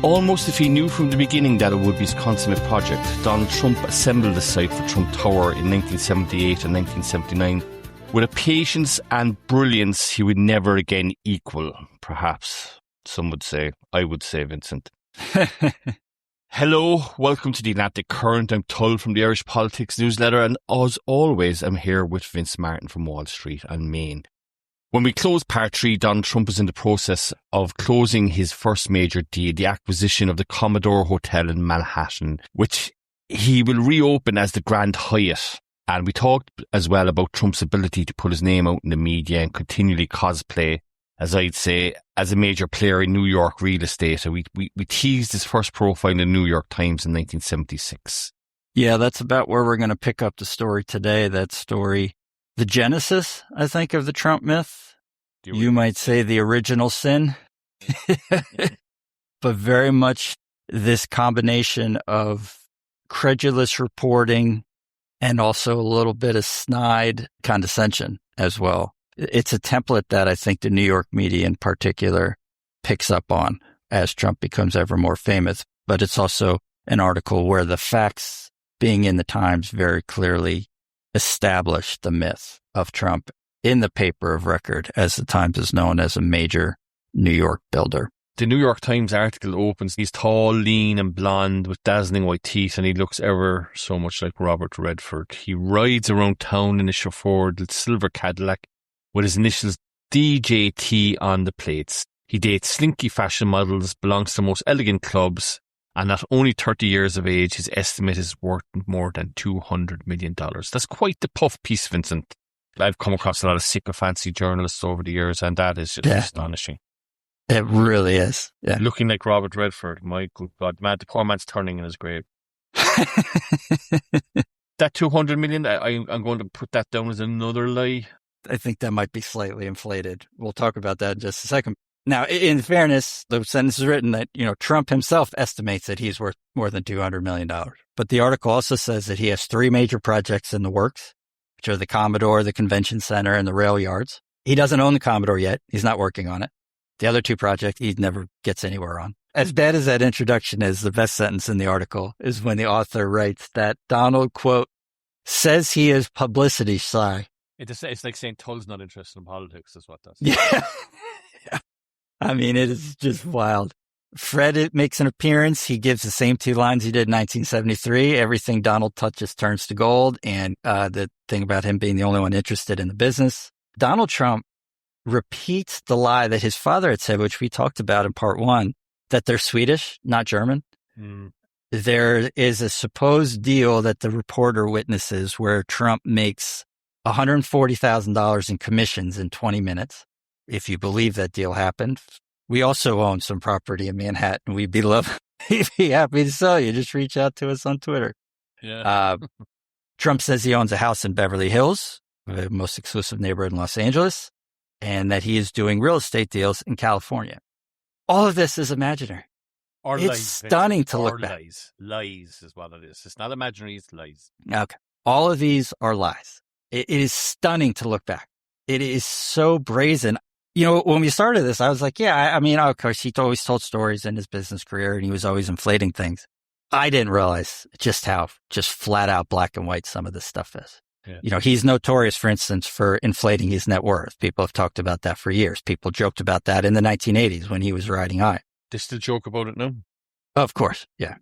Almost if he knew from the beginning that it would be his consummate project, Donald Trump assembled the site for Trump Tower in 1978 and 1979 with a patience and brilliance he would never again equal, perhaps. Some would say. I would say, Vincent. Hello, welcome to the Atlantic Current. I'm Tull from the Irish Politics newsletter, and as always, I'm here with Vince Martin from Wall Street and Maine. When we closed part 3, Donald Trump is in the process of closing his first major deal, the acquisition of the Commodore Hotel in Manhattan, which he will reopen as the Grand Hyatt. And we talked as well about Trump's ability to put his name out in the media and continually cosplay, as I'd say, as a major player in New York real estate. We teased his first profile in the New York Times in 1976. Yeah, that's about where we're going to pick up the story today. That story, the genesis, I think, of the Trump myth. You might say the original sin, but very much this combination of credulous reporting and also a little bit of snide condescension as well. It's a template that I think the New York media in particular picks up on as Trump becomes ever more famous. But it's also an article where the facts being in the Times very clearly established the myth of Trump in the paper of record, as the Times is known as a major New York builder. The New York Times article opens, he's tall, lean and blonde with dazzling white teeth, and he looks ever so much like Robert Redford. He rides around town in a chauffeured silver Cadillac with his initials DJT on the plates. He dates slinky fashion models, belongs to the most elegant clubs, and at only 30 years of age, his estimate is worth more than $200 million. That's quite the puff piece, Vincent. I've come across a lot of sycophancy journalists over the years, and that is just astonishing. It really is. Yeah. Looking like Robert Redford. My good God, man, the poor man's turning in his grave. That 200 million, I'm going to put that down as another lie. I think that might be slightly inflated. We'll talk about that in just a second. Now, in fairness, the sentence is written that, Trump himself estimates that he's worth more than $200 million. But the article also says that he has 3 major projects in the works, which are the Commodore, the Convention Center, and the rail yards. He doesn't own the Commodore yet. He's not working on it. The other 2 projects he never gets anywhere on. As bad as that introduction is, the best sentence in the article is when the author writes that Donald, quote, says he is publicity shy. It's like saying Tull's not interested in politics, is what that's. Yeah. I mean, it is just wild. Fred makes an appearance. He gives the same 2 lines he did in 1973. Everything Donald touches turns to gold. And the thing about him being the only one interested in the business. Donald Trump repeats the lie that his father had said, which we talked about in part 1, that they're Swedish, not German. There is a supposed deal that the reporter witnesses where Trump makes $140,000 in commissions in 20 minutes. If you believe that deal happened. We also own some property in Manhattan. We'd be happy to sell you. Just reach out to us on Twitter. Yeah. Trump says he owns a house in Beverly Hills, the most exclusive neighborhood in Los Angeles, and that he is doing real estate deals in California. All of this is imaginary. Or it's lies, stunning to look back. Lies is what it is. It's not imaginary, it's lies. Okay. All of these are lies. It is stunning to look back. It is so brazen. When we started this, I was like, yeah, I mean, of course, he always told stories in his business career and he was always inflating things. I didn't realize just how flat out black and white some of this stuff is. Yeah. He's notorious, for instance, for inflating his net worth. People have talked about that for years. People joked about that in the 1980s when he was riding high. They still joke about it now? Of course, yeah.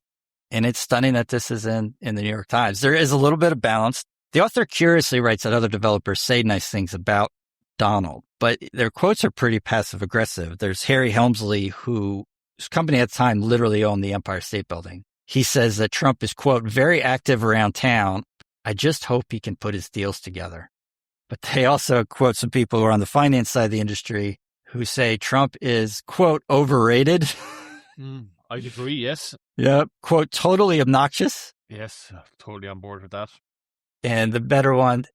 And it's stunning that this is in the New York Times. There is a little bit of balance. The author curiously writes that other developers say nice things about Donald, but their quotes are pretty passive-aggressive. There's Harry Helmsley, whose company at the time literally owned the Empire State Building. He says that Trump is, quote, very active around town. I just hope he can put his deals together. But they also quote some people who are on the finance side of the industry who say Trump is, quote, overrated. I'd agree, yes. Yeah, quote, totally obnoxious. Yes, totally on board with that. And the better one,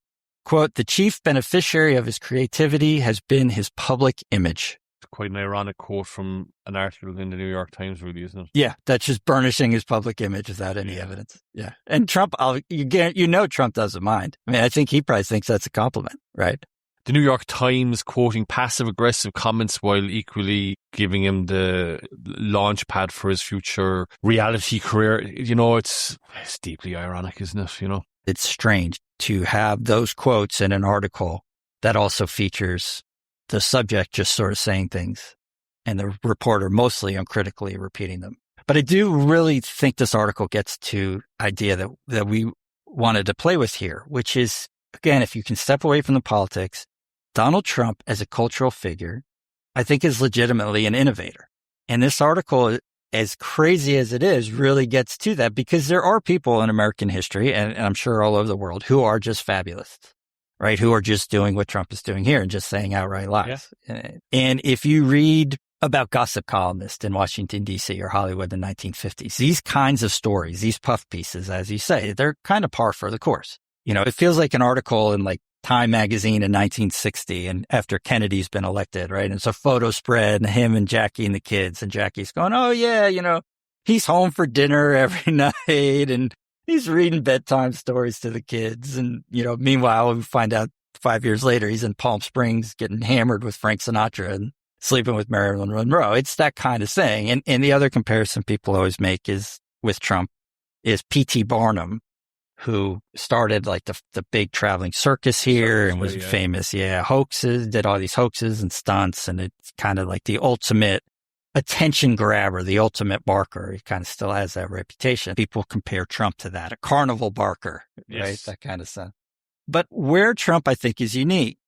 quote, the chief beneficiary of his creativity has been his public image. It's quite an ironic quote from an article in the New York Times, really, isn't it? Yeah, that's just burnishing his public image without any evidence. Yeah. And Trump, Trump doesn't mind. I mean, I think he probably thinks that's a compliment, right? The New York Times quoting passive-aggressive comments while equally giving him the launch pad for his future reality career. It's deeply ironic, isn't it? It's strange to have those quotes in an article that also features the subject just sort of saying things and the reporter mostly uncritically repeating them. But I do really think this article gets to idea that we wanted to play with here, which is, again, if you can step away from the politics, Donald Trump as a cultural figure, I think is legitimately an innovator. And this article, as crazy as it is, really gets to that because there are people in American history, and I'm sure all over the world, who are just fabulous, right? Who are just doing what Trump is doing here and just saying outright lies. Yeah. And if you read about gossip columnists in Washington, D.C. or Hollywood in the 1950s, these kinds of stories, these puff pieces, as you say, they're kind of par for the course. It feels like an article in like Time magazine in 1960 and after Kennedy's been elected, right? And it's a photo spread and him and Jackie and the kids, and Jackie's going, oh yeah, he's home for dinner every night and he's reading bedtime stories to the kids. And, meanwhile, we find out 5 years later, he's in Palm Springs getting hammered with Frank Sinatra and sleeping with Marilyn Monroe. It's that kind of thing. And the other comparison people always make is with Trump is P.T. Barnum, who started like the big traveling circus here and was famous. Yeah. Hoaxes, did all these hoaxes and stunts. And it's kind of like the ultimate attention grabber, the ultimate barker. He kind of still has that reputation. People compare Trump to that, a carnival barker, right? That kind of stuff. But where Trump, I think, is unique,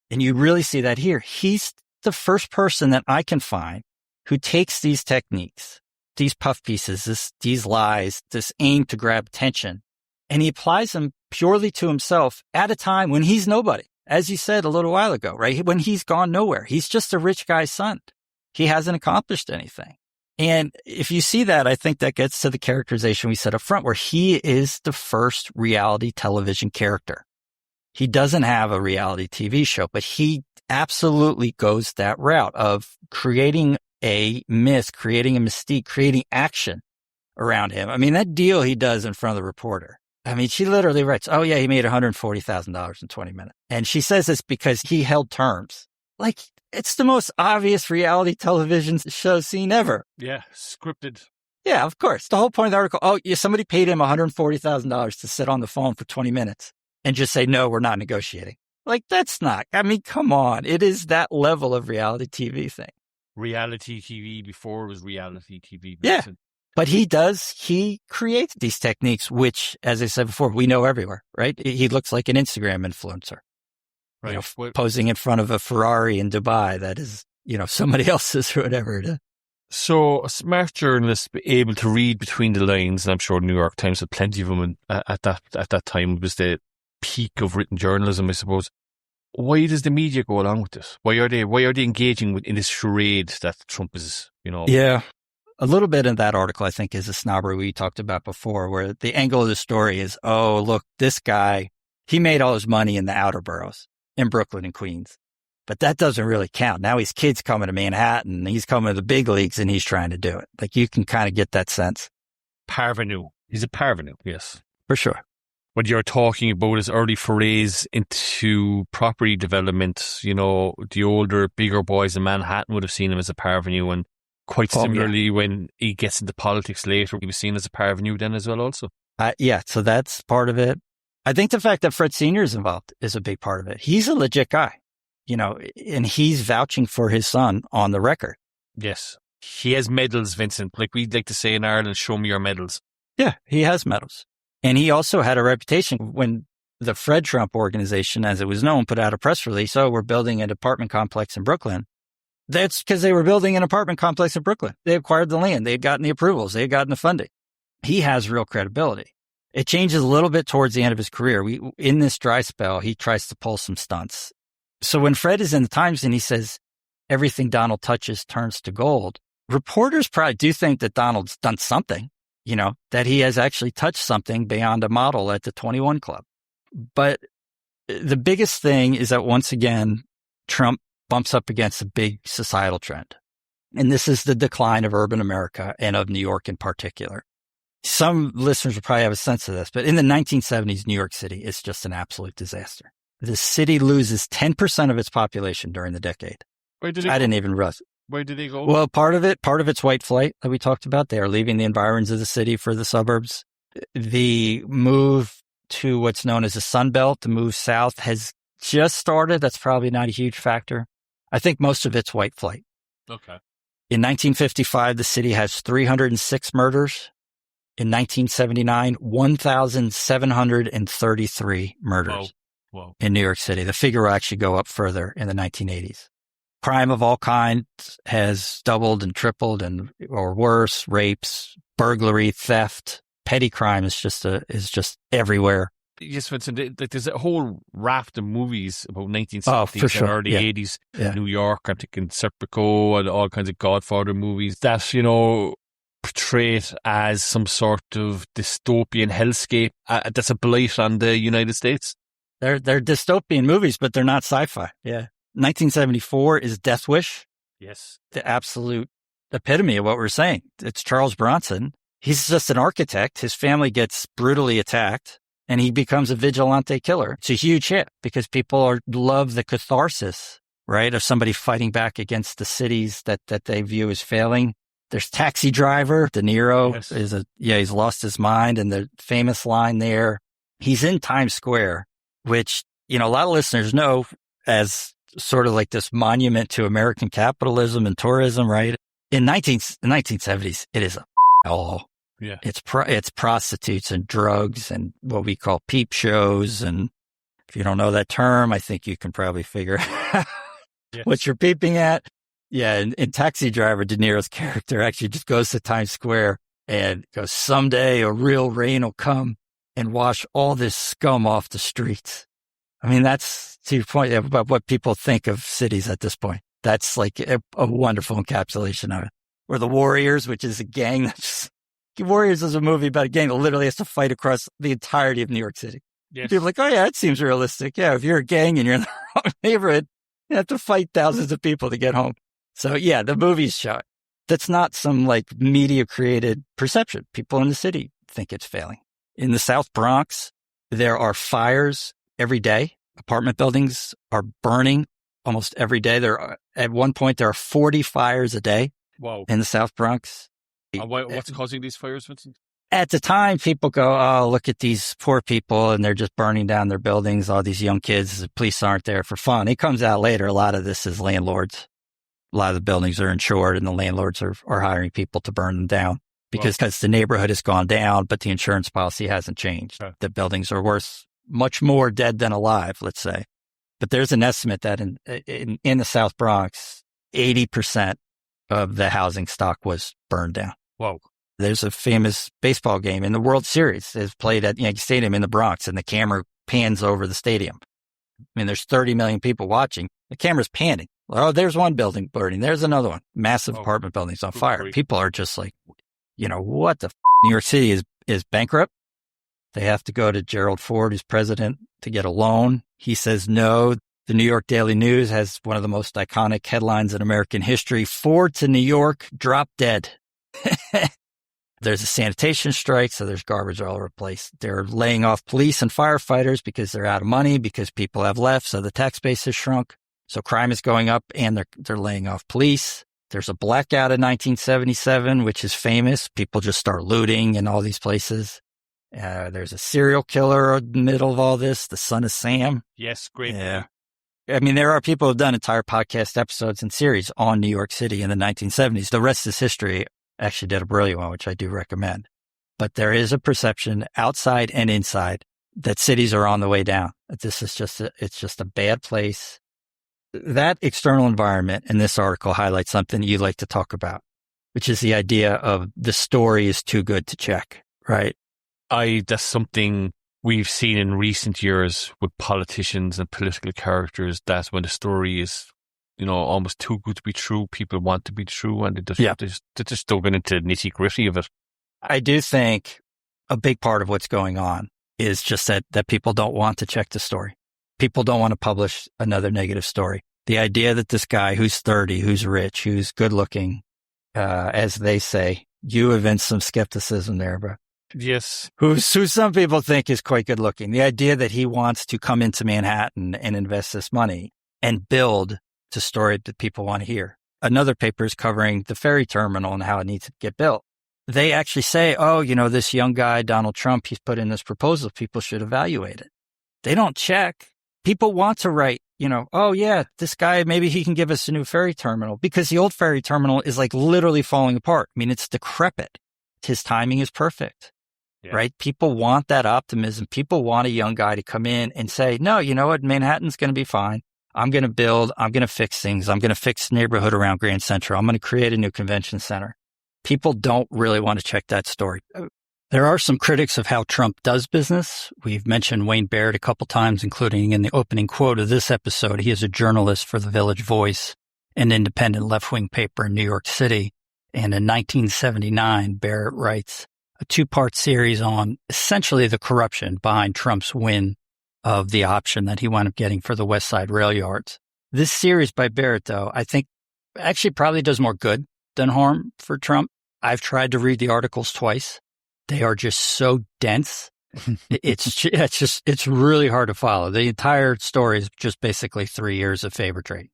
and you really see that here, he's the first person that I can find who takes these techniques, these puff pieces, these lies, this aim to grab attention, and he applies them purely to himself at a time when he's nobody. As you said a little while ago, right? When he's gone nowhere. He's just a rich guy's son. He hasn't accomplished anything. And if you see that, I think that gets to the characterization we said up front, where he is the first reality television character. He doesn't have a reality TV show, but he absolutely goes that route of creating a myth, creating a mystique, creating action around him. I mean, that deal he does in front of the reporter. I mean, she literally writes, oh yeah, he made $140,000 in 20 minutes. And she says it's because he held terms. Like, it's the most obvious reality television show scene ever. Yeah, scripted. Yeah, of course. The whole point of the article, oh, yeah, somebody paid him $140,000 to sit on the phone for 20 minutes and just say, no, we're not negotiating. Like, that's not, I mean, come on. It is that level of reality TV thing. Reality TV before it was reality TV. Yeah. But he creates these techniques, which, as I said before, we know everywhere, right? He looks like an Instagram influencer, right? Posing in front of a Ferrari in Dubai that is, somebody else's or whatever it is. So a smart journalist able to read between the lines, and I'm sure the New York Times had plenty of them at that time. It was the peak of written journalism, I suppose. Why does the media go along with this? Why are they engaging in this charade that Trump is, Yeah. A little bit in that article, I think, is a snobbery we talked about before, where the angle of the story is, oh, look, this guy, he made all his money in the outer boroughs, in Brooklyn and Queens. But that doesn't really count. Now his kid's coming to Manhattan, he's coming to the big leagues, and he's trying to do it. Like, you can kind of get that sense. Parvenu. He's a parvenu, yes. For sure. When you're talking about his early forays into property development, the older, bigger boys in Manhattan would have seen him as a parvenu, and quite similarly, when he gets into politics later, he was seen as a parvenu then as well also. Yeah, so that's part of it. I think the fact that Fred Sr. is involved is a big part of it. He's a legit guy, and he's vouching for his son on the record. Yes. He has medals, Vincent. Like we'd like to say in Ireland, show me your medals. Yeah, he has medals. And he also had a reputation when the Fred Trump organization, as it was known, put out a press release, oh, we're building an apartment complex in Brooklyn. That's because they were building an apartment complex in Brooklyn. They acquired the land. They had gotten the approvals. They had gotten the funding. He has real credibility. It changes a little bit towards the end of his career. In this dry spell, he tries to pull some stunts. So when Fred is in the Times and he says, everything Donald touches turns to gold, reporters probably do think that Donald's done something, that he has actually touched something beyond a model at the 21 Club. But the biggest thing is that once again, Trump bumps up against a big societal trend. And this is the decline of urban America and of New York in particular. Some listeners will probably have a sense of this, but in the 1970s, New York City is just an absolute disaster. the city loses 10% of its population during the decade. Where did I didn't even realize. Where did they go? Well, part of it's white flight that we talked about. They are leaving the environs of the city for the suburbs. The move to what's known as the Sun Belt, the move south, has just started. That's probably not a huge factor. I think most of it's white flight. Okay. In 1955, the city has 306 murders. In 1979, 1,733 murders in New York City. The figure will actually go up further in the 1980s. Crime of all kinds has doubled and tripled or worse, rapes, burglary, theft, petty crime is just everywhere. Yes, Vincent, there's a whole raft of movies about 1970s and early 80s New York. I'm thinking Serpico and all kinds of Godfather movies that, portray it as some sort of dystopian hellscape that's a blight on the United States. They're dystopian movies, but they're not sci-fi. Yeah. 1974 is Death Wish. Yes. The absolute epitome of what we're saying. It's Charles Bronson. He's just an architect. His family gets brutally attacked and he becomes a vigilante killer. It's a huge hit because people love the catharsis, right, of somebody fighting back against the cities that they view as failing. There's Taxi Driver. De Niro he's lost his mind. And the famous line there, he's in Times Square, which, a lot of listeners know as sort of like this monument to American capitalism and tourism, right? In the 1970s, it is all. Yeah. It's prostitutes and drugs and what we call peep shows. And if you don't know that term, I think you can probably figure out what you're peeping at. Yeah, in Taxi Driver, De Niro's character actually just goes to Times Square and goes, someday a real rain will come and wash all this scum off the streets. I mean, that's to your point about what people think of cities at this point. That's like a wonderful encapsulation of it. Or The Warriors, which is a gang Warriors is a movie about a gang that literally has to fight across the entirety of New York City. Yes. People are like, oh yeah, it seems realistic. Yeah, if you're a gang and you're in the wrong neighborhood, you have to fight thousands of people to get home. So yeah, the movie's shot. That's not some like media created perception. People in the city think it's failing. In the South Bronx, there are fires every day. Apartment buildings are burning almost every day. At one point, there are 40 fires a day in the South Bronx. What's causing these fires, Vincent? At the time, people go, oh, look at these poor people, and they're just burning down their buildings. All these young kids, the police aren't there for fun. It comes out later. A lot of this is landlords. A lot of the buildings are insured, and the landlords are hiring people to burn them down because the neighborhood has gone down, but the insurance policy hasn't changed. Okay. The buildings are worth much more dead than alive, let's say. But there's an estimate that in the South Bronx, 80% of the housing stock was burned down. Whoa. There's a famous baseball game in the World Series. It's played at Yankee Stadium in the Bronx, and the camera pans over the stadium. I mean, there's 30 million people watching. The camera's panning. Oh, there's one building burning. There's another one. Massive apartment buildings on fire. Great. People are just like, what the New York City is bankrupt. They have to go to Gerald Ford, who's president, to get a loan. He says no. The New York Daily News has one of the most iconic headlines in American history. Ford to New York, drop dead. There's a sanitation strike, so there's garbage all over the place. They're laying off police and firefighters because they're out of money, because people have left, so the tax base has shrunk. So crime is going up, and they're laying off police. There's a blackout in 1977, which is famous. People just start looting in all these places. There's a serial killer in the middle of all this, the son of Sam. Yes, great. Yeah. I mean, there are people who have done entire podcast episodes and series on New York City in the 1970s. The rest is history. Actually did a brilliant one, which I do recommend. But there is a perception outside and inside that cities are on the way down. This is it's just a bad place. That external environment in this article highlights something you like to talk about, which is the idea of the story is too good to check, right? That's something we've seen in recent years with politicians and political characters, that when the story is, almost too good to be true, people want to be true, and they're just don't get into nitty gritty of it. I do think a big part of what's going on is just that people don't want to check the story. People don't want to publish another negative story. The idea that this guy who's 30, who's rich, who's good looking, as they say, you evince some skepticism there, bro. Yes. who some people think is quite good looking. The idea that he wants to come into Manhattan and invest this money and build the story that people want to hear. Another paper is covering the ferry terminal and how it needs to get built. They actually say, oh, this young guy, Donald Trump, he's put in this proposal. People should evaluate it. They don't check. People want to write, oh, yeah, this guy, maybe he can give us a new ferry terminal, because the old ferry terminal is like literally falling apart. I mean, it's decrepit. His timing is perfect, right? People want that optimism. People want a young guy to come in and say, no, you know what? Manhattan's going to be fine. I'm going to build. I'm going to fix things. I'm going to fix the neighborhood around Grand Central. I'm going to create a new convention center. People don't really want to check that story. There are some critics of how Trump does business. We've mentioned Wayne Barrett a couple times, including in the opening quote of this episode. He is a journalist for the Village Voice, an independent left-wing paper in New York City. And in 1979, Barrett writes a two-part series on essentially the corruption behind Trump's win of the option that he wound up getting for the West Side rail yards. This series by Barrett, though, I think actually probably does more good than harm for Trump. I've tried to read the articles twice. They are just so dense. It's really hard to follow. The entire story is just basically 3 years of favor trading.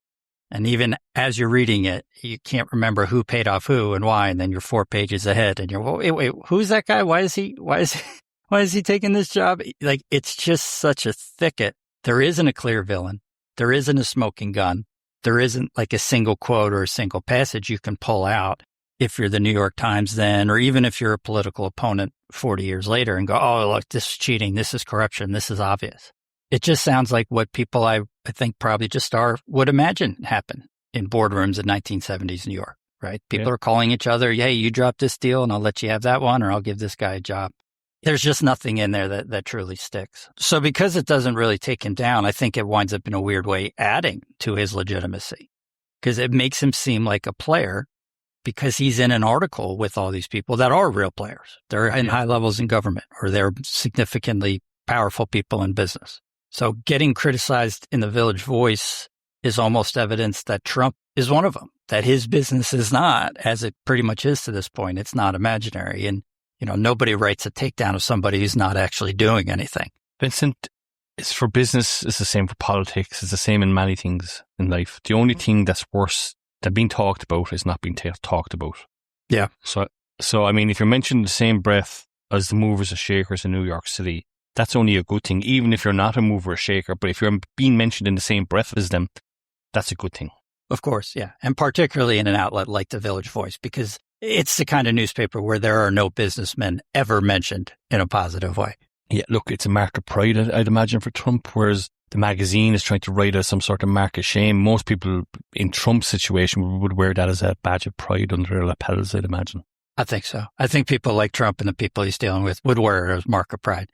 And even as you're reading it, you can't remember who paid off who and why. And then you're 4 pages ahead and you're, wait, who's that guy? Why is he taking this job? Like, it's just such a thicket. There isn't a clear villain. There isn't a smoking gun. There isn't like a single quote or a single passage you can pull out if you're the New York Times then, or even if you're a political opponent 40 years later and go, oh, look, this is cheating. This is corruption. This is obvious. It just sounds like what people I think probably just would imagine happen in boardrooms in 1970s New York, right? People are calling each other, hey, you drop this deal and I'll let you have that one, or I'll give this guy a job. There's just nothing in there that truly sticks. So because it doesn't really take him down, I think it winds up in a weird way adding to his legitimacy, because it makes him seem like a player because he's in an article with all these people that are real players. They're in high levels in government, or they're significantly powerful people in business. So getting criticized in the Village Voice is almost evidence that Trump is one of them, that his business is not, as it pretty much is to this point, it's not imaginary. And nobody writes a takedown of somebody who's not actually doing anything. Vincent, it's for business. It's the same for politics. It's the same in many things in life. The only thing that's worse than being talked about is not being talked about. Yeah. So I mean, if you're mentioned in the same breath as the movers and shakers in New York City, that's only a good thing, even if you're not a mover or shaker. But if you're being mentioned in the same breath as them, that's a good thing. Of course, yeah. And particularly in an outlet like the Village Voice, because it's the kind of newspaper where there are no businessmen ever mentioned in a positive way. Yeah, look, it's a mark of pride, I'd imagine, for Trump, whereas the magazine is trying to write as some sort of mark of shame. Most people in Trump's situation would wear that as a badge of pride under their lapels, I'd imagine. I think so. I think people like Trump and the people he's dealing with would wear it as a mark of pride.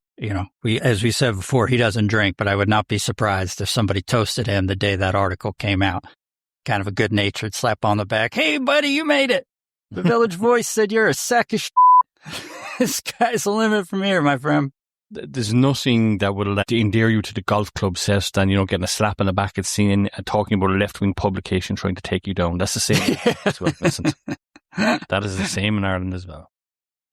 As we said before, he doesn't drink, but I would not be surprised if somebody toasted him the day that article came out. Kind of a good-natured slap on the back. Hey, buddy, you made it. The Village Voice said you're a sack of The sky's the limit from here, my friend. There's nothing that would endear you to the golf club set than, getting a slap on the back at scene and talking about a left-wing publication trying to take you down. That's the same as well, Vincent. That is the same in Ireland as well.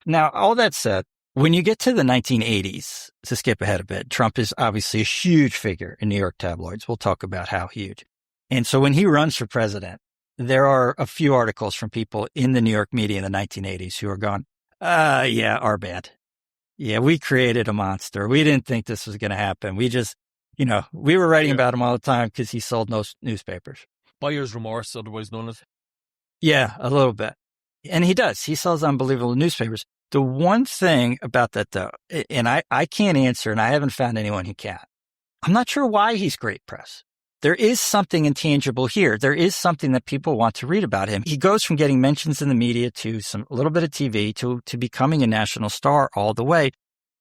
Now, all that said, when you get to the 1980s, to skip ahead a bit, Trump is obviously a huge figure in New York tabloids. We'll talk about how huge. And so when he runs for president, there are a few articles from people in the New York media in the 1980s who are going, yeah, our bad. Yeah, we created a monster. We didn't think this was going to happen. We just, we were writing about him all the time because he sold no newspapers. Buyer's remorse, otherwise known as. Yeah, a little bit. And he does. He sells unbelievable newspapers. The one thing about that, though, and I can't answer, and I haven't found anyone who can. I'm not sure why he's great press. There is something intangible here. There is something that people want to read about him. He goes from getting mentions in the media to a little bit of TV to becoming a national star all the way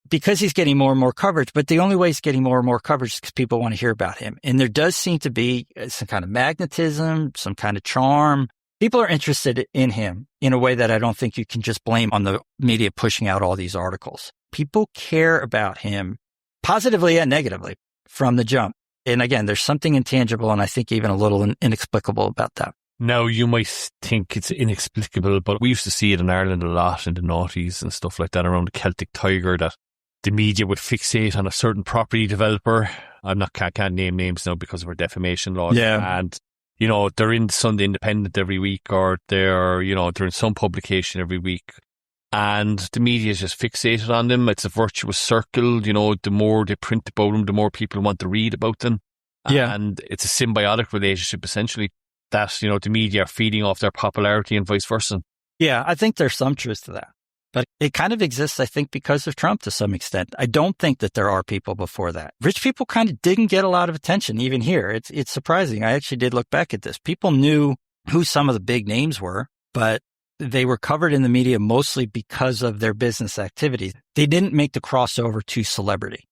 because he's getting more and more coverage. But the only way he's getting more and more coverage is because people want to hear about him. And there does seem to be some kind of magnetism, some kind of charm. People are interested in him in a way that I don't think you can just blame on the media pushing out all these articles. People care about him positively and negatively from the jump. And again, there's something intangible and I think even a little inexplicable about that. Now, you might think it's inexplicable, but we used to see it in Ireland a lot in the noughties and stuff like that around the Celtic Tiger, that the media would fixate on a certain property developer. Can't name names now because of our defamation laws. Yeah. And, they're in Sunday Independent every week, or they're in some publication every week. And the media is just fixated on them. It's a virtuous circle. The more they print about them, the more people want to read about them. Yeah. And it's a symbiotic relationship, essentially, that, the media are feeding off their popularity and vice versa. Yeah, I think there's some truth to that. But it kind of exists, I think, because of Trump to some extent. I don't think that there are people before that. Rich people kind of didn't get a lot of attention, even here. It's surprising. I actually did look back at this. People knew who some of the big names were, but they were covered in the media mostly because of their business activities. They didn't make the crossover to celebrity.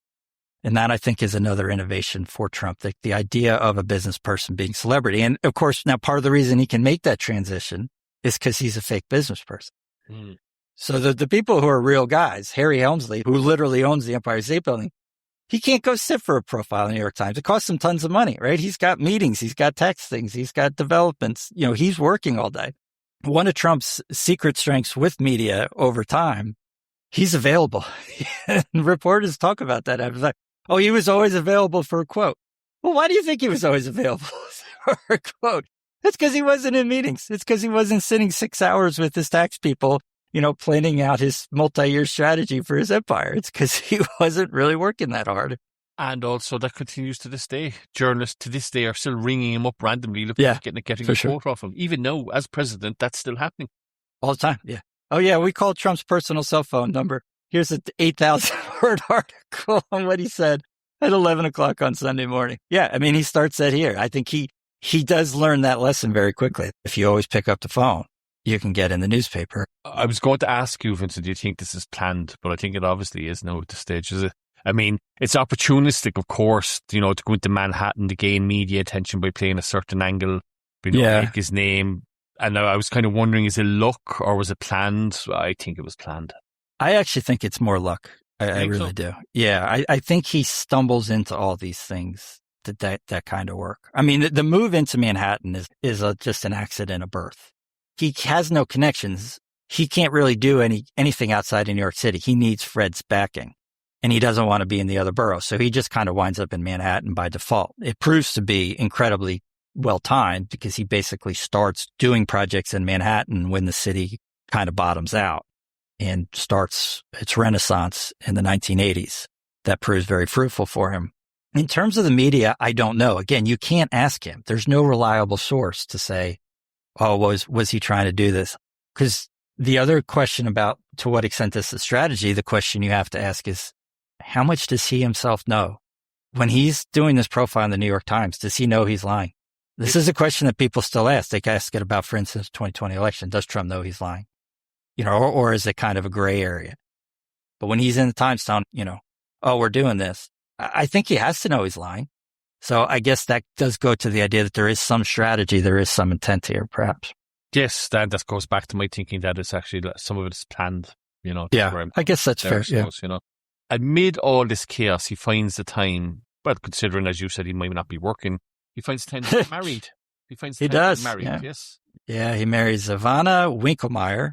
And that, I think, is another innovation for Trump, the idea of a business person being celebrity. And of course, now part of the reason he can make that transition is because he's a fake business person. Mm. So the people who are real guys, Harry Helmsley, who literally owns the Empire State Building, he can't go sit for a profile in the New York Times. It costs him tons of money, right? He's got meetings, he's got text things, he's got developments. He's working all day. One of Trump's secret strengths with media over time, he's available. And reporters talk about that. I was like, oh, he was always available for a quote. Well, why do you think he was always available for a quote? It's because he wasn't in meetings. It's because he wasn't sitting 6 hours with his tax people, planning out his multi-year strategy for his empire. It's because he wasn't really working that hard. And also that continues to this day. Journalists to this day are still ringing him up randomly, looking at getting a quote off him. Even now, as president, that's still happening. All the time, yeah. Oh, yeah, we called Trump's personal cell phone number. Here's an 8,000-word article on what he said at 11 o'clock on Sunday morning. Yeah, I mean, he starts that here. I think he does learn that lesson very quickly. If you always pick up the phone, you can get in the newspaper. I was going to ask you, Vincent, do you think this is planned? But I think it obviously is now at this stage, is it? I mean, it's opportunistic, of course, to go into Manhattan to gain media attention by playing a certain angle, make his name. And I was kind of wondering, is it luck or was it planned? I think it was planned. I actually think it's more luck. I really do. Yeah, I think he stumbles into all these things that kind of work. I mean, the move into Manhattan is just an accident of birth. He has no connections. He can't really do anything outside of New York City. He needs Fred's backing, and he doesn't want to be in the other boroughs. So he just kind of winds up in Manhattan by default. It proves to be incredibly well timed because he basically starts doing projects in Manhattan when the city kind of bottoms out and starts its renaissance in the 1980s. That proves very fruitful for him. In terms of the media, I don't know. Again, you can't ask him. There's no reliable source to say, oh, was he trying to do this? Because the other question about to what extent this is strategy, the question you have to ask is, how much does he himself know? When he's doing this profile in the New York Times, does he know he's lying? This is a question that people still ask. They ask it about, for instance, 2020 election. Does Trump know he's lying? Or is it kind of a gray area? But when he's in the Times telling, oh, we're doing this, I think he has to know he's lying. So I guess that does go to the idea that there is some strategy, there is some intent here, perhaps. Yes, that goes back to my thinking that it's actually, some of it is planned, Yeah, I guess that's fair, suppose, Amid all this chaos, he finds the time, well, considering, as you said, he might not be working, he finds time to get married. He does. Married, yes. Yeah, he marries Ivana Winkelmeyer,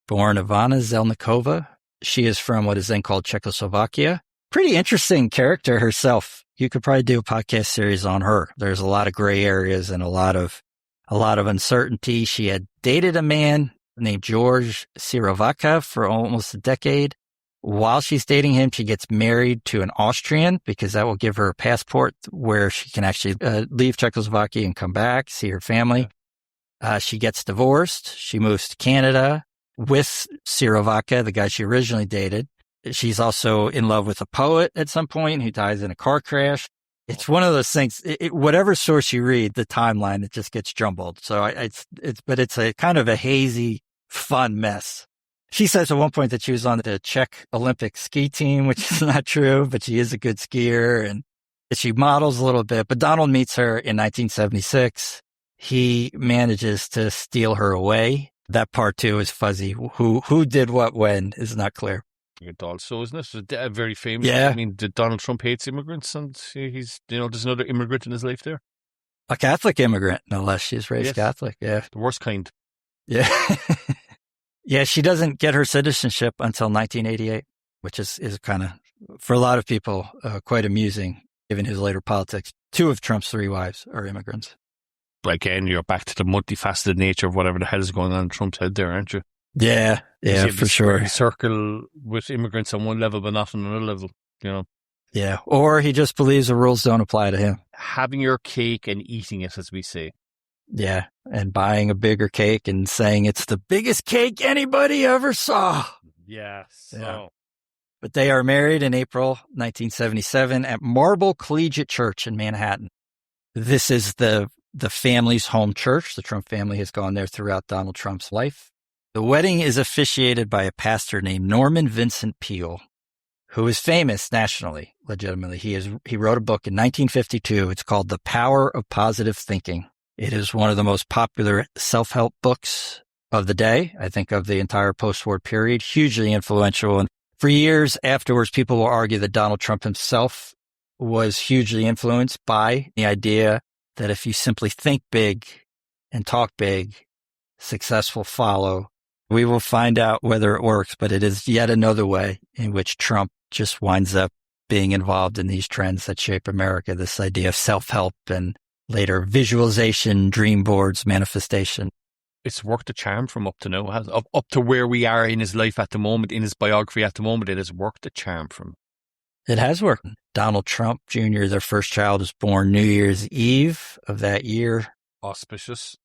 born Ivana Zelnikova. She is from what is then called Czechoslovakia. Pretty interesting character herself. You could probably do a podcast series on her. There's a lot of gray areas and a lot of uncertainty. She had dated a man named George Sirovaka for almost a decade. While she's dating him, she gets married to an Austrian because that will give her a passport where she can actually leave Czechoslovakia and come back, see her family. She gets divorced. She moves to Canada with Sirovaka, the guy she originally dated. She's also in love with a poet at some point who dies in a car crash. It's one of those things, whatever source you read, the timeline, it just gets jumbled. So but it's a kind of a hazy, fun mess. She says at one point that she was on the Czech Olympic ski team, which is not true, but she is a good skier and she models a little bit. But Donald meets her in 1976. He manages to steal her away. That part too is fuzzy. Who did what when is not clear. It also, isn't it? A very famous. Yeah. I mean, Donald Trump hates immigrants, and he's, there's another immigrant in his life there. A Catholic immigrant, no less. She's raised Catholic. Yeah. The worst kind. Yeah. Yeah. She doesn't get her citizenship until 1988, which is kind of, for a lot of people, quite amusing, given his later politics. 2 of Trump's 3 wives are immigrants. Again, you're back to the multifaceted nature of whatever the hell is going on in Trump's head there, aren't you? Yeah. Yeah, for sure. Circle with immigrants on one level, but not on another level, you know? Yeah. Or he just believes the rules don't apply to him. Having your cake and eating it, as we say. Yeah. And buying a bigger cake and saying it's the biggest cake anybody ever saw. Yes. Yeah. But they are married in April 1977 at Marble Collegiate Church in Manhattan. This is the family's home church. The Trump family has gone there throughout Donald Trump's life. The wedding is officiated by a pastor named Norman Vincent Peale, who is famous nationally, legitimately. He wrote a book in 1952. It's called The Power of Positive Thinking. It is one of the most popular self-help books of the day, I think of the entire post-war period, hugely influential. And for years afterwards, people will argue that Donald Trump himself was hugely influenced by the idea that if you simply think big and talk big, success will follow. We will find out whether it works, but it is yet another way in which Trump just winds up being involved in these trends that shape America, this idea of self-help and later visualization, dream boards, manifestation. It's worked a charm from up to now. Up to where we are in his life at the moment, in his biography at the moment, it has worked a charm from. It has worked. Donald Trump Jr., their first child, was born New Year's Eve of that year. Auspicious.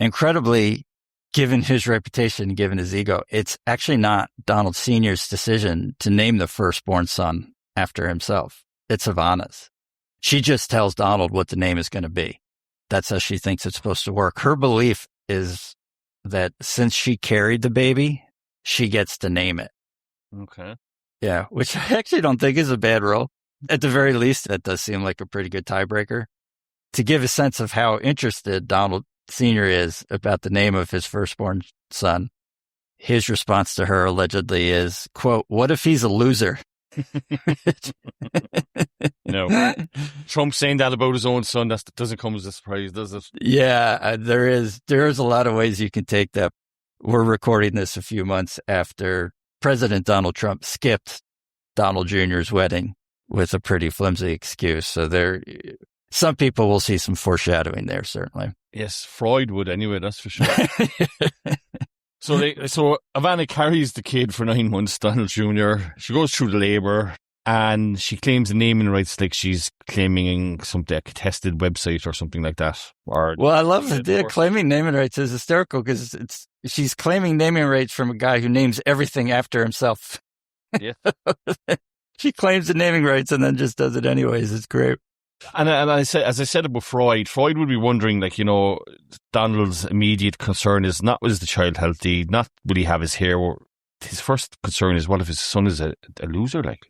Incredibly, given his reputation, given his ego, it's actually not Donald Sr.'s decision to name the firstborn son after himself. It's Ivana's. She just tells Donald what the name is going to be. That's how she thinks it's supposed to work. Her belief is that since she carried the baby, she gets to name it. Okay. Yeah, which I actually don't think is a bad rule. At the very least, that does seem like a pretty good tiebreaker. To give a sense of how interested Donald Sr. is about the name of his firstborn son, his response to her allegedly is, quote, "What if he's a loser?" No. Trump saying that about his own son, that doesn't come as a surprise, does it? Yeah, there is a lot of ways you can take that. We're recording this a few months after President Donald Trump skipped Donald Jr.'s wedding with a pretty flimsy excuse. So some people will see some foreshadowing there, certainly. Yes, Freud would anyway, that's for sure. So Ivana carries the kid for 9 months, Donald Jr. She goes through the labor and she claims the naming rights like she's claiming something, a contested website or something like that. Well, I love the idea. Claiming naming rights is hysterical because she's claiming naming rights from a guy who names everything after himself. Yeah. She claims the naming rights and then just does it anyways. It's great. And as I said about Freud would be wondering, like, you know, Donald's immediate concern is not, is the child healthy, not will he have his hair. His first concern is, what if his son is a loser? Like,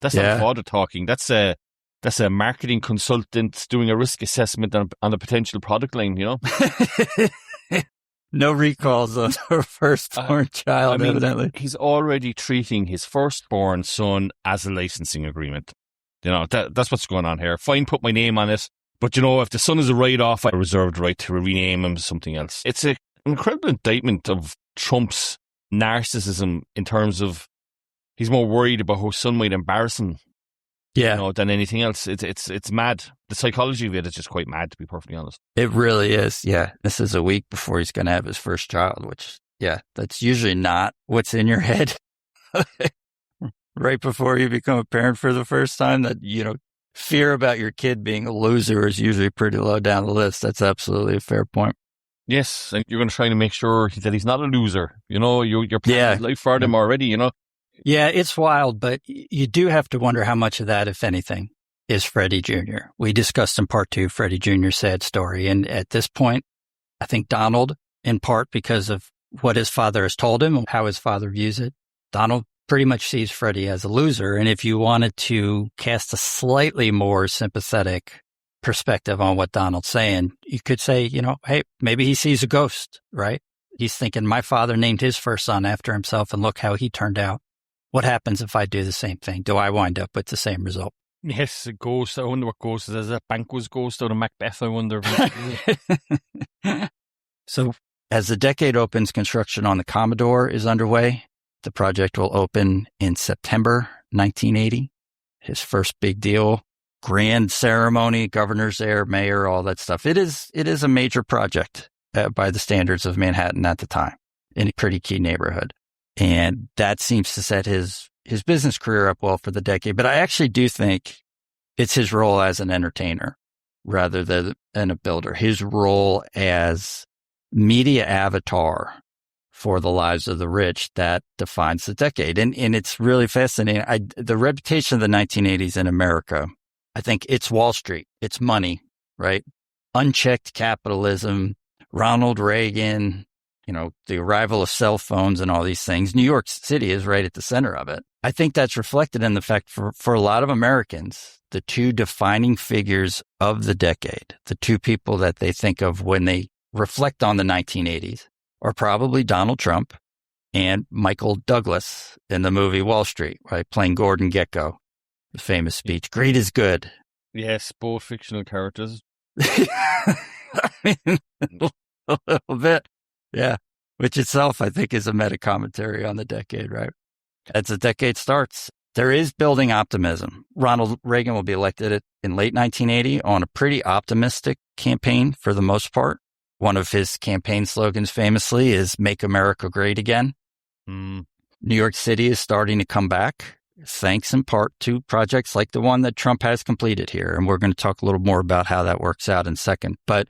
that's not father talking. That's a marketing consultant doing a risk assessment on a potential product line, you know? No recalls on her firstborn child, evidently. He's already treating his firstborn son as a licensing agreement. You know, that's what's going on here. Fine, put my name on it. But, you know, if the son is a write-off, I reserve the right to rename him something else. It's an incredible indictment of Trump's narcissism in terms of he's more worried about how his son might embarrass him, you know, than anything else. It's mad. The psychology of it is just quite mad, to be perfectly honest. It really is, yeah. This is a week before he's going to have his first child, which, yeah, that's usually not what's in your head. Right before you become a parent for the first time, that, you know, fear about your kid being a loser is usually pretty low down the list. That's absolutely a fair point. Yes, and you're going to try to make sure that he's not a loser. You know, you're planning life for him already, you know. Yeah, it's wild, but you do have to wonder how much of that, if anything, is Freddie Jr. We discussed in part 2 Freddie Jr.'s sad story. And at this point, I think Donald, in part because of what his father has told him, how his father views it, Donald pretty much sees Freddie as a loser. And if you wanted to cast a slightly more sympathetic perspective on what Donald's saying, you could say, you know, hey, maybe he sees a ghost, right? He's thinking, my father named his first son after himself and look how he turned out. What happens if I do the same thing? Do I wind up with the same result? Yes, a ghost. I wonder what ghost is. Is that Banquo's ghost out of Macbeth? I wonder. So as the decade opens, construction on the Commodore is underway. The project will open in September 1980. His first big deal, grand ceremony, governor's there, mayor, all that stuff. It is a major project by the standards of Manhattan at the time, in a pretty key neighborhood. And that seems to set his business career up well for the decade. But I actually do think it's his role as an entertainer rather than a builder. His role as media avatar for the lives of the rich that defines the decade. And it's really fascinating. The reputation of the 1980s in America, I think it's Wall Street. It's money, right? Unchecked capitalism, Ronald Reagan, the arrival of cell phones and all these things. New York City is right at the center of it. I think that's reflected in the fact for a lot of Americans, the two defining figures of the decade, the two people that they think of when they reflect on the 1980s, are probably Donald Trump and Michael Douglas in the movie Wall Street, right? Playing Gordon Gekko, the famous speech, "Greed is good." Yes, both fictional characters. I mean, a little bit. Yeah. Which itself, I think, is a meta commentary on the decade, right? As the decade starts, there is building optimism. Ronald Reagan will be elected in late 1980 on a pretty optimistic campaign for the most part. One of his campaign slogans famously is "Make America Great Again." New York City is starting to come back, thanks in part to projects like the one that Trump has completed here. And we're going to talk a little more about how that works out in a second. But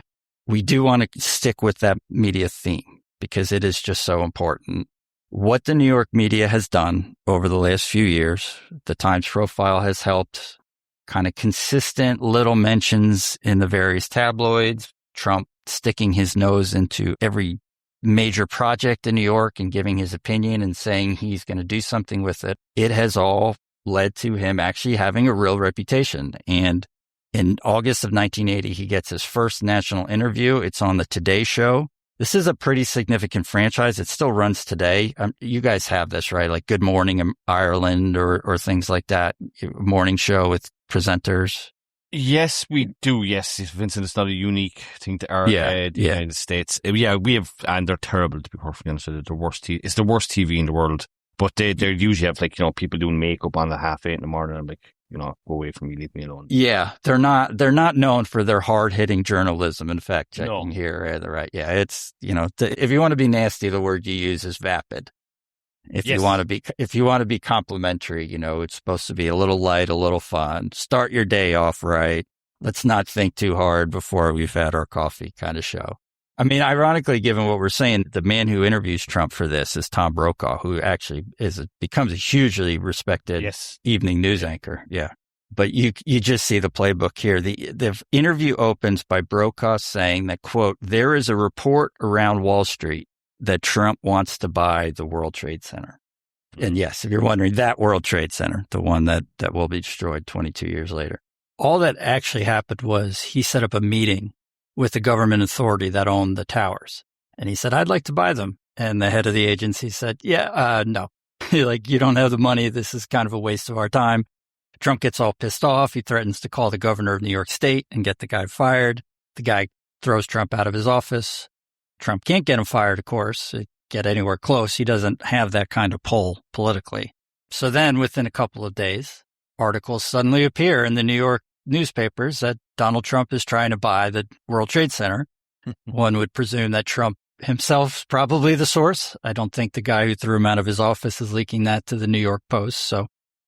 we do want to stick with that media theme because it is just so important. What the New York media has done over the last few years, the Times profile has helped, kind of consistent little mentions in the various tabloids, Trump sticking his nose into every major project in New York and giving his opinion and saying he's going to do something with it. It has all led to him actually having a real reputation. And in August of 1980, he gets his first national interview. It's on the Today Show. This is a pretty significant franchise. It still runs today. You guys have this, right? Like Good Morning Ireland or things like that. Morning show with presenters. Yes, we do. Yes, Vincent, it's not a unique thing to the United States. Yeah, we have, and they're terrible, to be perfectly honest. They're the worst. It's the worst TV in the world. But they usually have people doing makeup on at 8:30 in the morning. I'm like, go away from me, leave me alone. Yeah, they're not known for their hard hitting journalism and fact checking here either, right? Yeah, it's if you want to be nasty, the word you use is vapid. If you want to be complimentary, it's supposed to be a little light, a little fun. Start your day off right. Let's not think too hard before we've had our coffee kind of show. I mean, ironically, given what we're saying, the man who interviews Trump for this is Tom Brokaw, who actually becomes a hugely respected evening news anchor. Yeah. But you just see the playbook here. The interview opens by Brokaw saying that, quote, "There is a report around Wall Street that Trump wants to buy the World Trade Center." And yes, if you're wondering, that World Trade Center, the one that will be destroyed 22 years later. All that actually happened was he set up a meeting with the government authority that owned the towers. And he said, "I'd like to buy them." And the head of the agency said, no, you don't have the money. This is kind of a waste of our time. Trump gets all pissed off. He threatens to call the governor of New York State and get the guy fired. The guy throws Trump out of his office. Trump can't get him fired, of course, get anywhere close. He doesn't have that kind of pull politically. So then within a couple of days, articles suddenly appear in the New York newspapers that Donald Trump is trying to buy the World Trade Center. One would presume that Trump himself is probably the source. I don't think the guy who threw him out of his office is leaking that to the New York Post.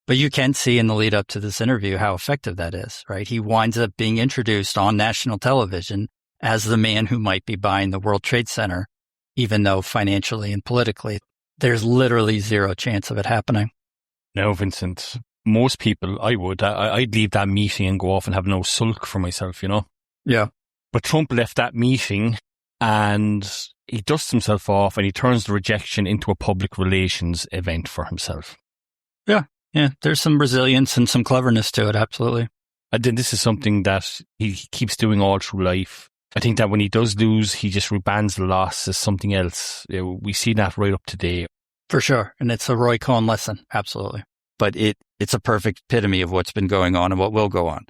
But you can see in the lead up to this interview how effective that is, right? He winds up being introduced on national television as the man who might be buying the World Trade Center, even though financially and politically, there's literally zero chance of it happening. No, Vincent, most people, I'd leave that meeting and go off and have no sulk for myself, Yeah. But Trump left that meeting and he dusts himself off and he turns the rejection into a public relations event for himself. Yeah. Yeah. There's some resilience and some cleverness to it. Absolutely. And then this is something that he keeps doing all through life. I think that when he does lose, he just rebands the loss as something else. We see that right up to date. For sure. And it's a Roy Cohn lesson. Absolutely. But it's a perfect epitome of what's been going on and what will go on.